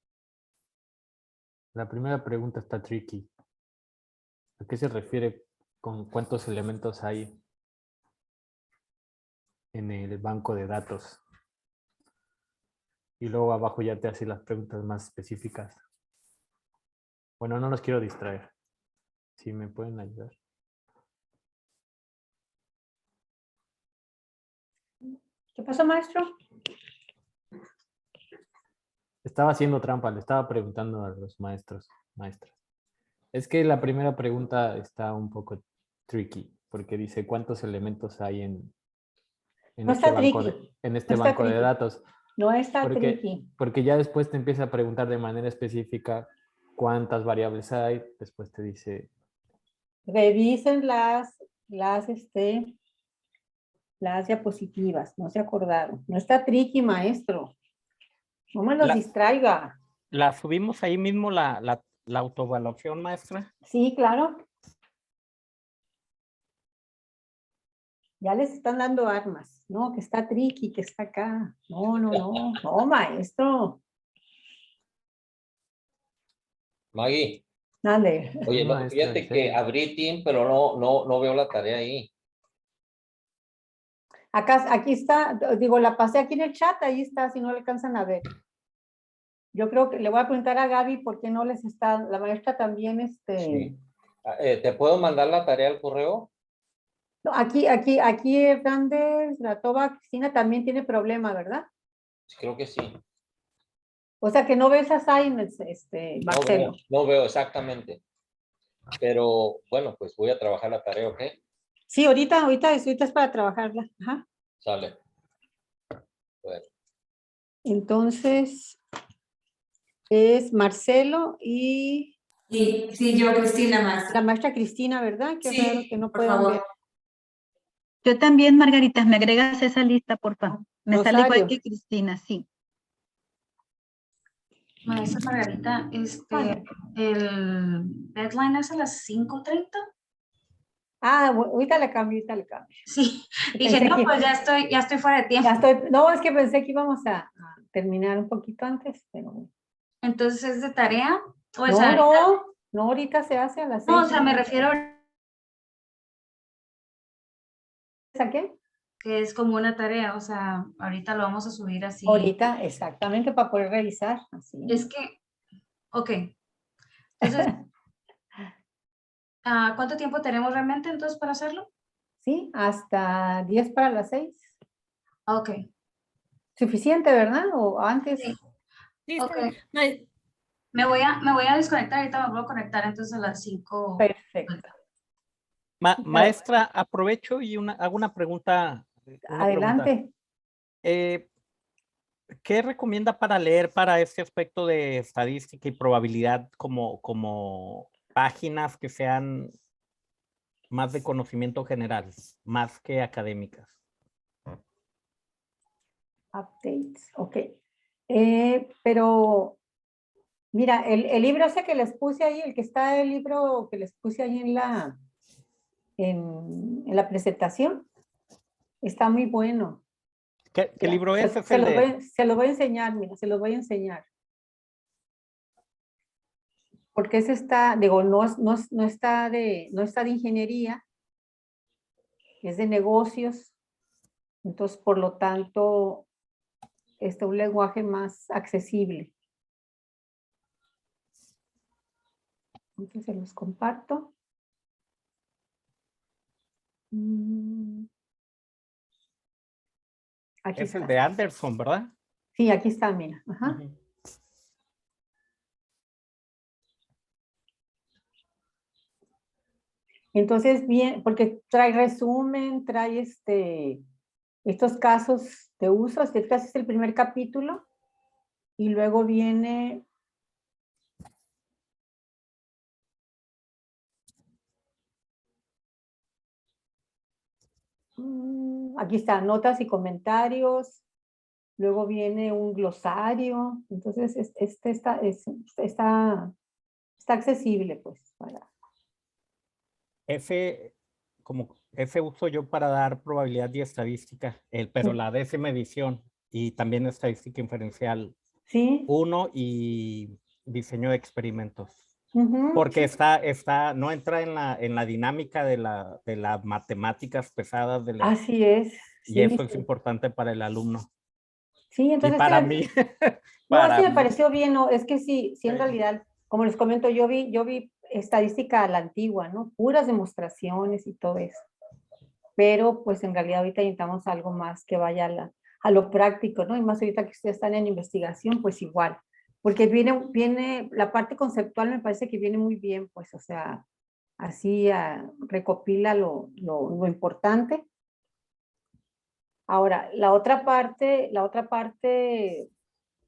La primera pregunta está tricky. ¿A qué se refiere con cuántos elementos hay en el banco de datos? Y luego abajo ya te hace las preguntas más específicas. Bueno, no los quiero distraer. Si me pueden ayudar. ¿Qué pasó, maestro? Estaba haciendo trampa, le estaba preguntando a los maestros, maestras. Es que la primera pregunta está un poco tricky, porque dice cuántos elementos hay en No este está banco tricky. en este No está banco de tricky. datos. No está Porque, tricky. porque ya después te empieza a preguntar de manera específica cuántas variables hay, después te dice... Revisen las diapositivas, no se acordaron. No está tricky, maestro. No me los distraiga. ¿La subimos ahí mismo la autoevaluación, maestra? Sí, claro. Ya les están dando armas, ¿no? Que está tricky, que está acá. No, no, no, no, maestro. Maggie, Dale. oye, no, Maestra, fíjate ¿en que serio? abrí Team, pero no veo la tarea ahí. Acá, aquí está, digo, la pasé aquí en el chat, ahí está, si no le alcanzan a ver. Yo creo que le voy a preguntar a Gaby por qué no les está, la maestra también, Sí. ¿Te puedo mandar la tarea al correo? no, aquí Hernández, la Toba, Cristina también tiene problema, ¿verdad? Sí, creo que sí. O sea que no ves assignments, Marcelo. No veo exactamente. Pero bueno, pues voy a trabajar la tarea, ¿ok? Sí, ahorita es para trabajarla. Ajá. Sale. Bueno. Entonces, es Marcelo y Sí, yo, Cristina, más. la maestra Cristina, ¿verdad? Qué Sí, raro que no por puedan favor. ver. Yo también, Margarita, me agregas esa lista, por favor. Me sale igual Rosario. que Cristina, sí. Maestra Margarita, Bueno. el deadline es a las 5:30. Ahorita le cambio. Sí, dije, Pensé no, que- pues ya estoy fuera de tiempo. no, es que pensé que íbamos a terminar un poquito antes, pero Entonces, ¿es de tarea? O sea, no, ahorita se hace a las 6. no, o sea, me refiero ¿A qué? que es como una tarea, o sea, ahorita lo vamos a subir así. Ahorita, exactamente, para poder revisar. Así. Es que, ok. Entonces, ¿cuánto tiempo tenemos realmente entonces para hacerlo? Sí, hasta 10 para las 6. Ok. Suficiente, ¿verdad? O antes. Sí. Sí, está Ok. bien. Me voy a desconectar, ahorita me voy a conectar entonces a las 5. Perfecto. Maestra, aprovecho y hago una pregunta. Adelante. ¿Qué recomienda para leer para este aspecto de estadística y probabilidad como páginas que sean más de conocimiento general, más que académicas? Updates, ok. Pero, mira, el libro ese que les puse ahí, el libro que les puse ahí en la presentación, está muy bueno. ¿Qué libro es? Se lo voy a enseñar, mira, se lo voy a enseñar. Porque ese está, digo, no está de ingeniería, es de negocios. Entonces, por lo tanto, un lenguaje más accesible. Entonces, se los comparto. Aquí es está. el de Anderson, ¿verdad? Sí, aquí está, mira. Ajá. Entonces, bien, porque trae resumen, trae estos casos de uso. Este es el primer capítulo y luego viene aquí está, notas y comentarios. Luego viene un glosario. Entonces, está accesible, pues. Ese uso yo para dar probabilidad y estadística, pero la de esa medición y también estadística inferencial. Sí. 1 y diseño de experimentos. Porque no entra en la dinámica de las matemáticas pesadas. Así es. Y eso es importante para el alumno. Sí, entonces. Y para mí. No, así me pareció bien, no, es que sí, en realidad, como les comento, yo vi estadística a la antigua, ¿no? Puras demostraciones y todo eso. Pero pues en realidad ahorita necesitamos algo más que vaya a lo práctico, ¿no? Y más ahorita que ustedes están en investigación, pues igual. Porque viene la parte conceptual, me parece que viene muy bien, pues, o sea, así recopila lo importante. Ahora, la otra parte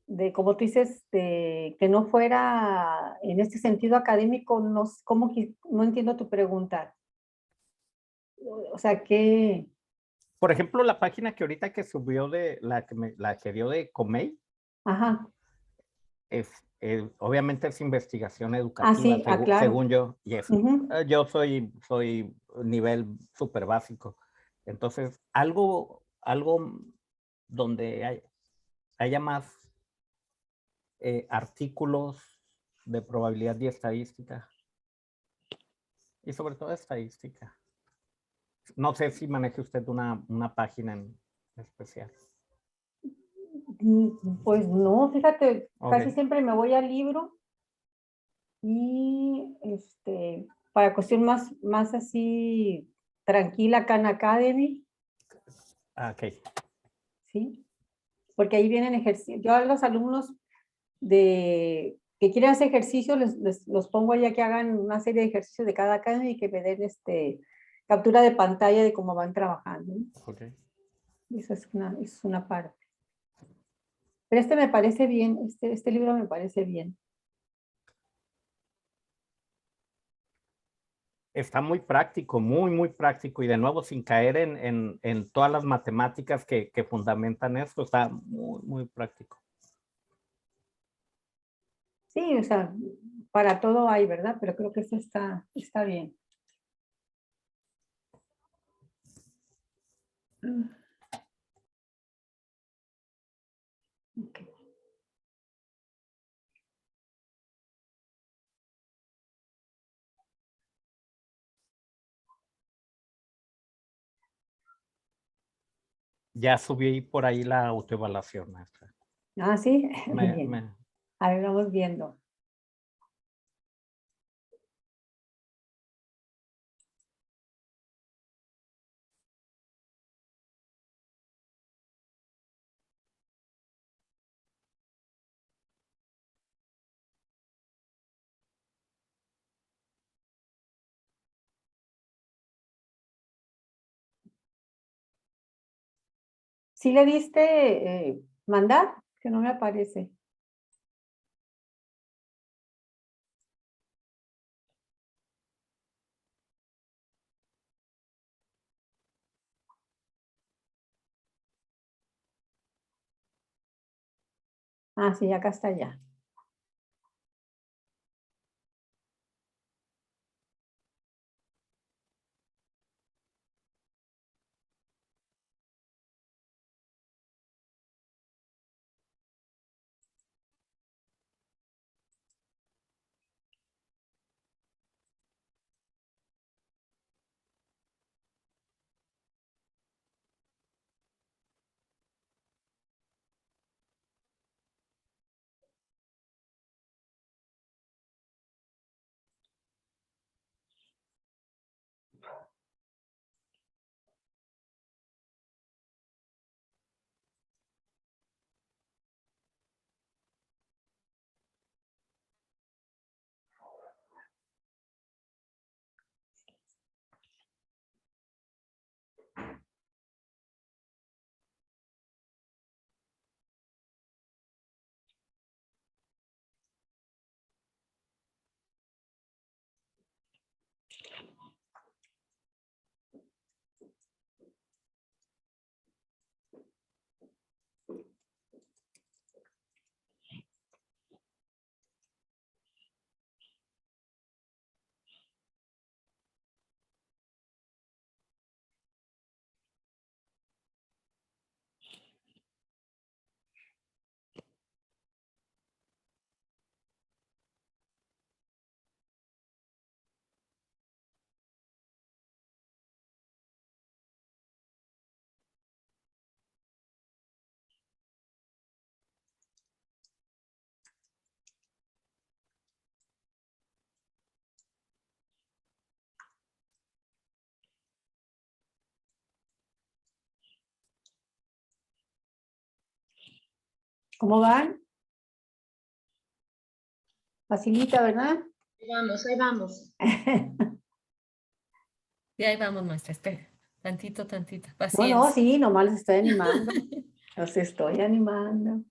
de, como tú dices, de que no fuera en este sentido académico, no entiendo tu pregunta. O sea, que... Por ejemplo, la página que ahorita que subió de la que dio de Comey. Ajá. Obviamente es investigación educativa, sí, claro. según yo. Y yo soy nivel súper básico. Entonces, algo donde haya más artículos de probabilidad y estadística. Y sobre todo estadística. No sé si maneje usted una página en especial. Pues no, fíjate, Ok. casi siempre me voy al libro y para cuestión más así tranquila, Khan Academy, Ah, ok. ¿sí? Porque ahí vienen ejercicios. Yo a los alumnos que quieren hacer ejercicios, los pongo allá que hagan una serie de ejercicios de cada academy y que me den captura de pantalla de cómo van trabajando, ¿no? Ok. Eso es una parte. Pero me parece bien, este libro me parece bien. Está muy práctico, muy práctico y de nuevo sin caer en todas las matemáticas que fundamentan esto, está muy práctico. Sí, o sea, para todo hay, ¿verdad? Pero creo que está bien. Okay. Ya subí por ahí la autoevaluación, maestra. Ah, sí, bien. Me- A ver, vamos viendo. ¿Sí le diste mandar? Que no me aparece. Ah, sí, acá está ya. ¿Cómo van? Facilita, ¿verdad? Ahí vamos. Y ahí vamos, maestra, espera. Tantito, No, paciencia. sí, nomás los estoy animando. Los estoy animando.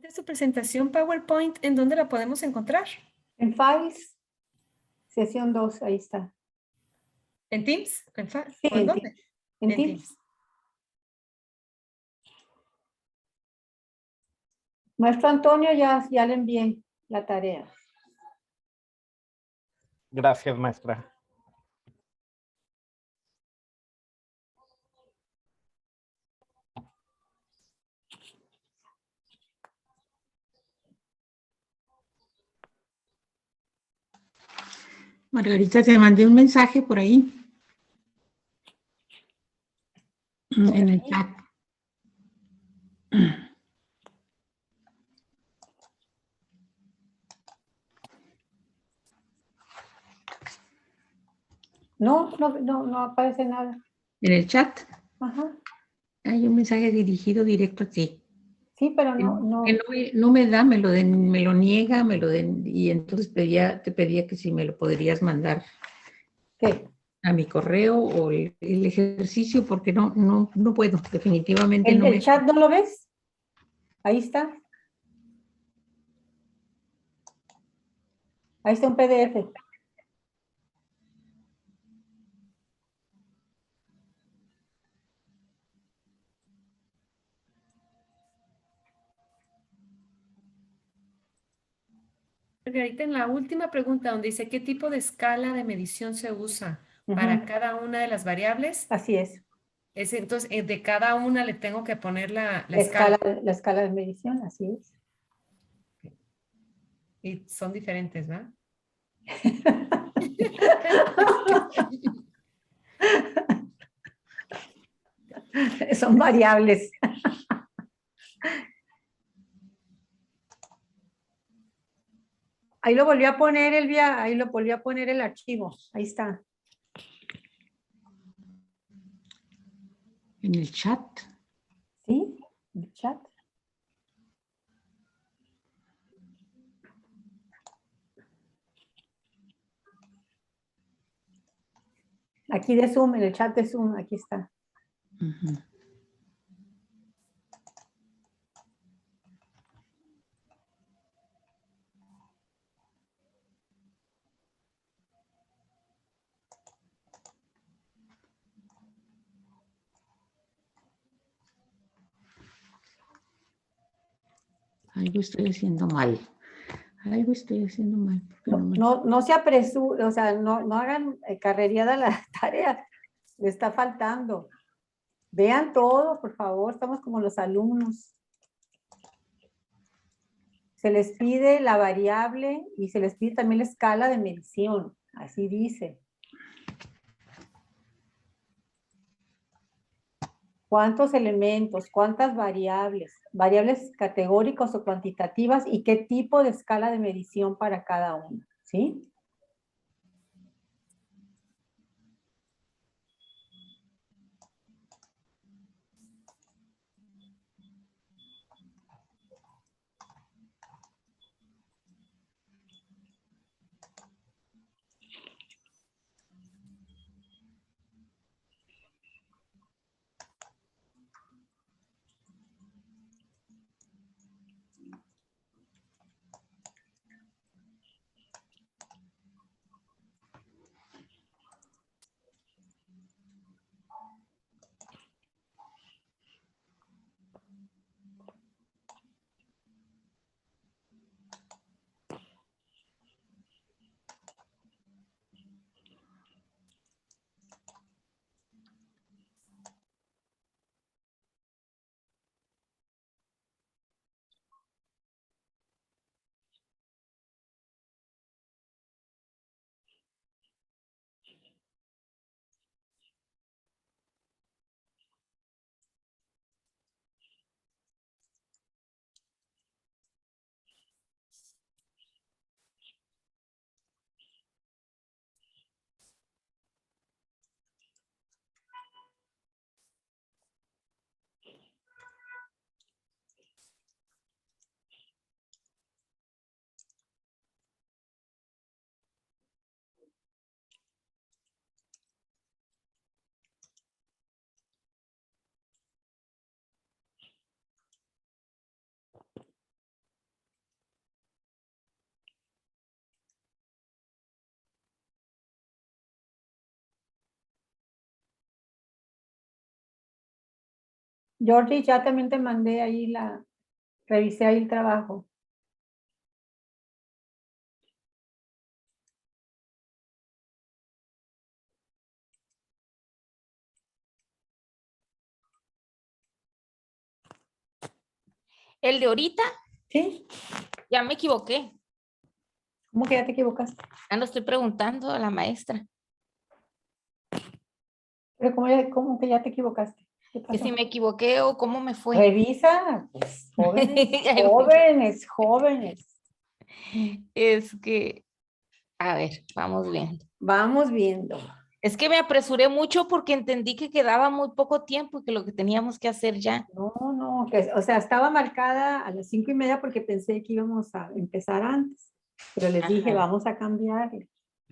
¿Esta es su presentación PowerPoint? ¿En dónde la podemos encontrar? En Files, sesión 2, ahí está. ¿En Teams? Sí, ¿O en en dónde? Teams. En Teams. Maestro Antonio, ya le envié la tarea. Gracias, maestra. Margarita, te mandé un mensaje por ahí. En el chat. No aparece nada. En el chat Ajá. hay un mensaje dirigido directo a ti. Sí, pero no. Que no me da, me lo niega, y entonces te pedía que si me lo podrías mandar. ¿Qué? A mi correo o el ejercicio, porque no puedo, definitivamente no ¿El chat no lo ves? Ahí está. Ahí está un PDF. Margarita, en la última pregunta donde dice ¿qué tipo de escala de medición se usa para cada una de las variables? Así es. Entonces, de cada una le tengo que poner la escala. La escala de medición, así es. Y son diferentes, ¿verdad? Son variables. Ahí lo volví a poner el archivo. Ahí está. ¿En el chat? Sí, en el chat. Aquí de Zoom, en el chat de Zoom, aquí está. Algo estoy haciendo mal. Algo estoy haciendo mal. No se apresuren, o sea, no hagan carreriada la tarea. Le está faltando. Vean todo, por favor. Estamos como los alumnos. Se les pide la variable y se les pide también la escala de medición. Así dice. ¿Cuántos elementos? ¿Cuántas variables? Variables categóricas o cuantitativas y qué tipo de escala de medición para cada una. ¿Sí? Georgie, ya también te mandé ahí revisé ahí el trabajo. El de ahorita, ¿Sí? ya me equivoqué. ¿Cómo que ya te equivocaste? Ya no estoy preguntando a la maestra. Pero ¿cómo que ya te equivocaste? ¿Qué Que pasó? si me equivoqué o cómo me fue. Revisa, pues, jóvenes, jóvenes. Es que, a ver, vamos viendo. Vamos viendo. Es que me apresuré mucho porque entendí que quedaba muy poco tiempo y que lo que teníamos que hacer ya. No, o sea, estaba marcada a las 5:30 porque pensé que íbamos a empezar antes, pero les dije, Ajá. vamos a cambiar.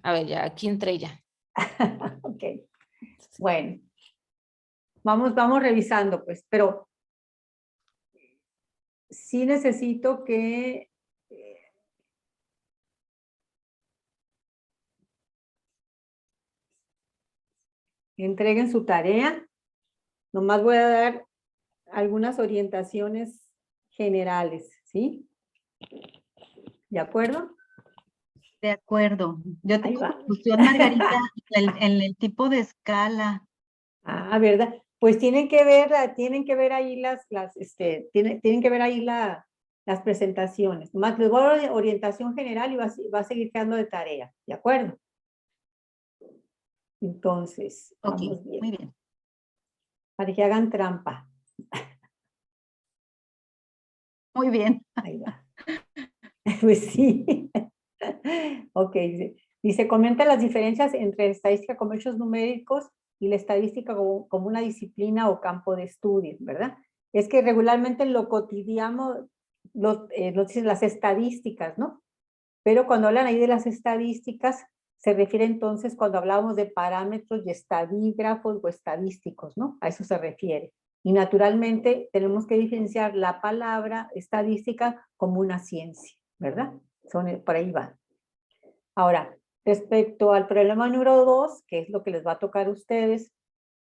A ver, ya, aquí entré ya. Ok, bueno, vamos revisando, pues, pero sí necesito que entreguen su tarea. Nomás voy a dar algunas orientaciones generales, ¿sí? ¿De acuerdo? De acuerdo. Yo Ahí tengo va. confusión, Margarita, en el tipo de escala. Ah, ¿verdad? Pues tienen que ver ahí tienen que ver ahí las presentaciones. Más les voy a dar orientación general y va a seguir quedando de tarea, ¿de acuerdo? Entonces, Ok, vamos bien. muy bien. Para que hagan trampa. Muy bien. Ahí va. Pues sí. Ok, dice, comenta las diferencias entre estadística como hechos numéricos y la estadística como una disciplina o campo de estudio, ¿verdad? Es que regularmente en lo cotidiano nos dicen las estadísticas, ¿no? Pero cuando hablan ahí de las estadísticas, se refiere entonces cuando hablábamos de parámetros y estadígrafos o estadísticos, ¿no? A eso se refiere. Y naturalmente tenemos que diferenciar la palabra estadística como una ciencia, ¿verdad? Por ahí va. Ahora, respecto al problema número 2, que es lo que les va a tocar a ustedes,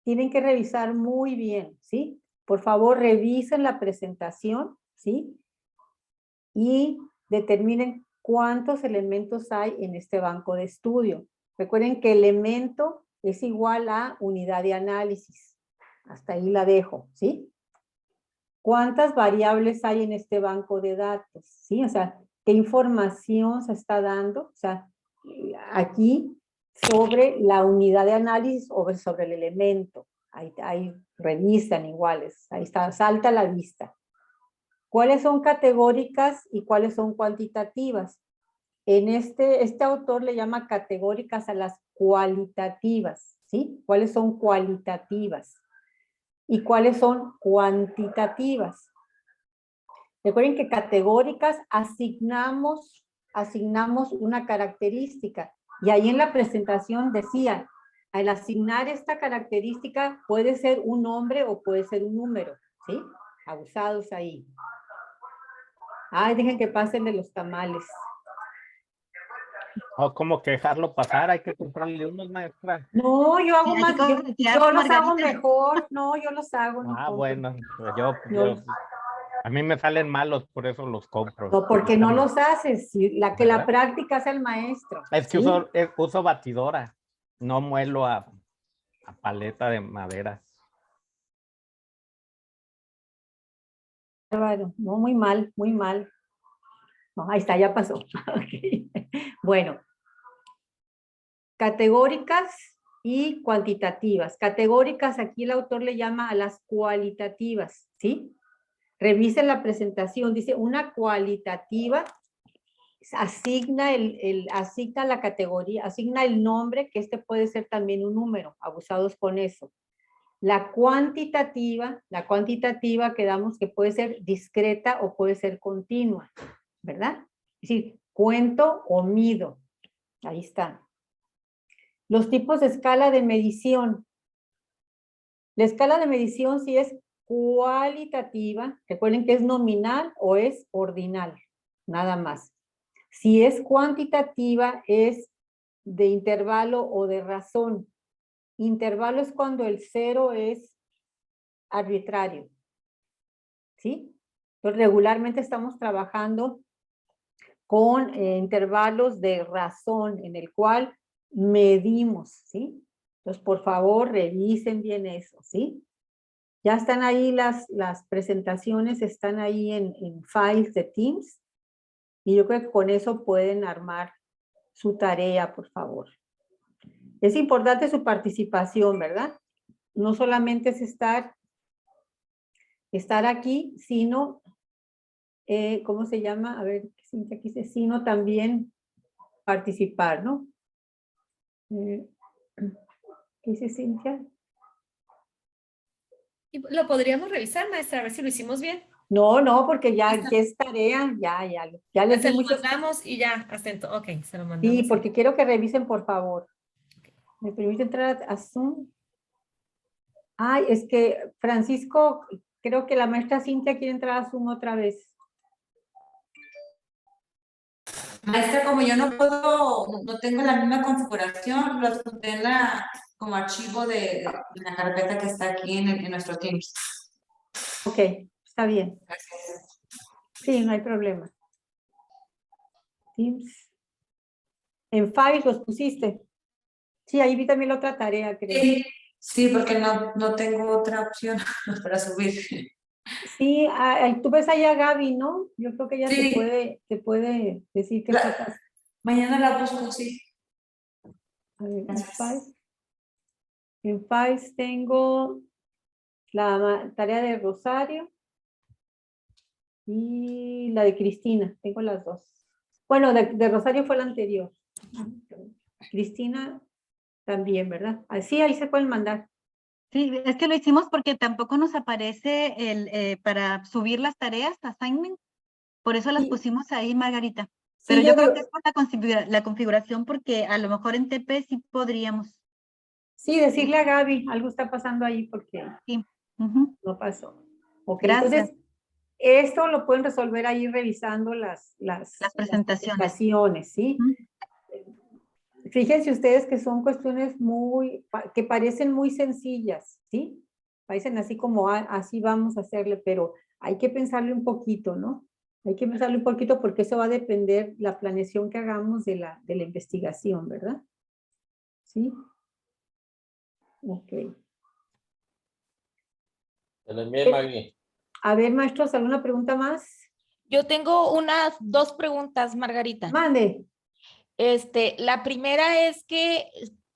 tienen que revisar muy bien, ¿sí? Por favor, revisen la presentación, ¿sí? Y determinen cuántos elementos hay en este banco de estudio. Recuerden que elemento es igual a unidad de análisis. Hasta ahí la dejo, ¿sí? ¿Cuántas variables hay en este banco de datos? ¿Sí? O sea, ¿qué información se está dando? O sea, aquí sobre la unidad de análisis o sobre el elemento. Ahí revisan iguales. Ahí está, salta a la vista. ¿Cuáles son categóricas y cuáles son cuantitativas? En este autor le llama categóricas a las cualitativas, ¿sí? ¿Cuáles son cualitativas? ¿Y cuáles son cuantitativas? Recuerden que categóricas asignamos una característica. Y ahí en la presentación decía, al asignar esta característica puede ser un nombre o puede ser un número, ¿sí? Abusados ahí. Ay, dejen que pasen de los tamales. O como que dejarlo pasar, hay que comprarle unos, maestra. No, yo hago más, yo los hago Margarita. mejor. No, yo los hago. No Ah, compro. bueno, pues No. a mí me salen malos, por eso los compro. No, porque no los haces. La ¿Verdad? práctica es el maestro. Es que ¿sí? uso batidora, no muelo a paleta de madera. Bárbaro. No, muy mal, muy mal. No, ahí está, ya pasó. Okay. Bueno, categóricas y cuantitativas. Categóricas, aquí el autor le llama a las cualitativas, ¿sí? Revisen la presentación, dice una cualitativa, asigna la categoría, asigna el nombre, que este puede ser también un número, abusados con eso. La cuantitativa quedamos que puede ser discreta o puede ser continua, ¿verdad? Es decir, cuento o mido. Ahí está. Los tipos de escala de medición. La escala de medición si es cualitativa, recuerden que es nominal o es ordinal, nada más. Si es cuantitativa es de intervalo o de razón. Intervalo es cuando el 0 es arbitrario, ¿sí? Entonces, regularmente estamos trabajando con intervalos de razón en el cual medimos, ¿sí? Entonces, por favor, revisen bien eso, ¿sí? Ya están ahí las presentaciones, están ahí en files de Teams, y yo creo que con eso pueden armar su tarea, por favor. Es importante su participación, ¿verdad? No solamente es estar aquí, sino, ¿cómo se llama? A ver, Cintia aquí dice, sino también participar, ¿no? ¿Qué dice Cintia? Y lo podríamos revisar, maestra, a ver si lo hicimos bien. No, porque ya es tarea, ya les Se di lo muchos. mandamos y ya, hasta entonces, ok, se lo mandamos. Sí, porque quiero que revisen, por favor. ¿Me permite entrar a Zoom? Ay, es que Francisco, creo que la maestra Cintia quiere entrar a Zoom otra vez. Maestra, como yo no puedo, no tengo la misma configuración, lo adjunté en como archivo de la carpeta que está aquí en nuestro Teams. Ok, está bien. Sí, no hay problema. Teams. En Files los pusiste. Sí, ahí vi también la otra tarea, creo. Sí, porque no tengo otra opción para subir. Sí, tú ves ahí a Gaby, ¿no? Yo creo que ella Sí. te puede decir qué está pasando. Mañana la busco, sí. A ver, en Files tengo la tarea de Rosario y la de Cristina. Tengo las dos. Bueno, de Rosario fue la anterior. Cristina también, ¿verdad? Así ahí se pueden mandar. Sí, es que lo hicimos porque tampoco nos aparece para subir las tareas, assignment. Por eso las pusimos ahí, Margarita. Pero Sí, yo creo que es por la configuración, porque a lo mejor en TP sí podríamos. Sí, decirle a Gaby, algo está pasando ahí porque sí. No pasó. Ok, Gracias. entonces, esto lo pueden resolver ahí revisando las presentaciones, ¿sí? Fíjense ustedes que son cuestiones que parecen muy sencillas, ¿sí? Parecen así como, así vamos a hacerle, pero hay que pensarle un poquito, ¿no? Hay que pensarle un poquito porque eso va a depender la planeación que hagamos de la investigación, ¿verdad? ¿Sí? Ok. Te lo envié, Maggie. A ver, maestros, ¿alguna pregunta más? Yo tengo dos preguntas, Margarita. Mande. La primera es que,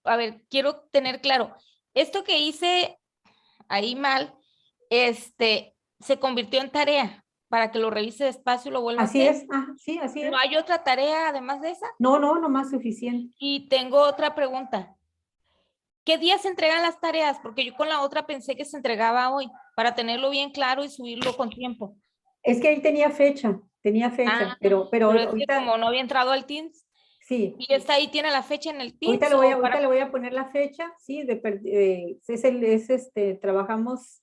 a ver, quiero tener claro, esto que hice ahí mal, se convirtió en tarea para que lo revise despacio y lo vuelva a hacer. Así es, sí, así es. ¿No hay otra tarea además de esa? No, nomás suficiente. Y tengo otra pregunta. ¿Qué días se entregan las tareas? Porque yo con la otra pensé que se entregaba hoy, para tenerlo bien claro y subirlo con tiempo. Es que ahí tenía fecha, pero es ahorita, que como no había entrado al Teams, sí. y esta ahí tiene la fecha en el Teams. Ahorita le voy a poner la fecha, sí, trabajamos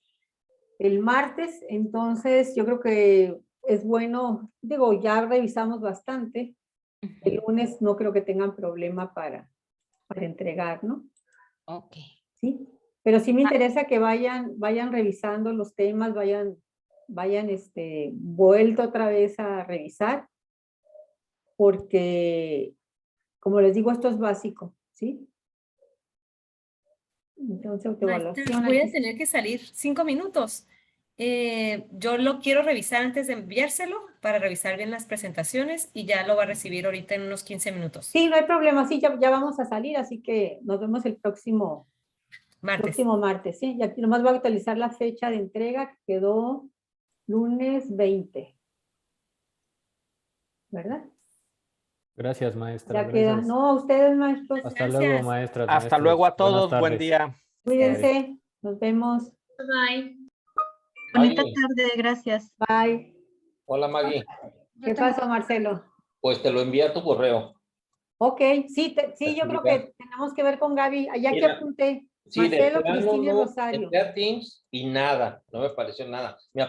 el martes, entonces yo creo que es bueno, digo, ya revisamos bastante, el lunes no creo que tengan problema para entregar, ¿no? Ok. Sí, pero sí me interesa que vayan revisando los temas, vayan vuelto otra vez a revisar, porque, como les digo, esto es básico, ¿sí? Entonces, autoevaluación. Voy a tener que salir 5 minutos. Yo lo quiero revisar antes de enviárselo para revisar bien las presentaciones y ya lo va a recibir ahorita en unos 15 minutos. Sí, no hay problema, sí, ya vamos a salir, así que nos vemos el próximo martes, ¿sí? Y aquí nomás voy a actualizar la fecha de entrega, que quedó lunes 20. ¿Verdad? Gracias, maestra. Ya queda. No, a ustedes, maestros. Hasta luego, maestras. Hasta luego a todos. Buen día. Cuídense. Nos vemos. Bye. Bonita tarde, gracias. Bye. Hola, Maggie. ¿Qué pasó, Marcelo? Pues te lo envié a tu correo. Ok, sí, yo creo que tenemos que ver con Gaby. Allá que apunté. Sí, Marcelo, de plano, Cristina y Rosario. entré a Teams y nada, no me pareció nada. Me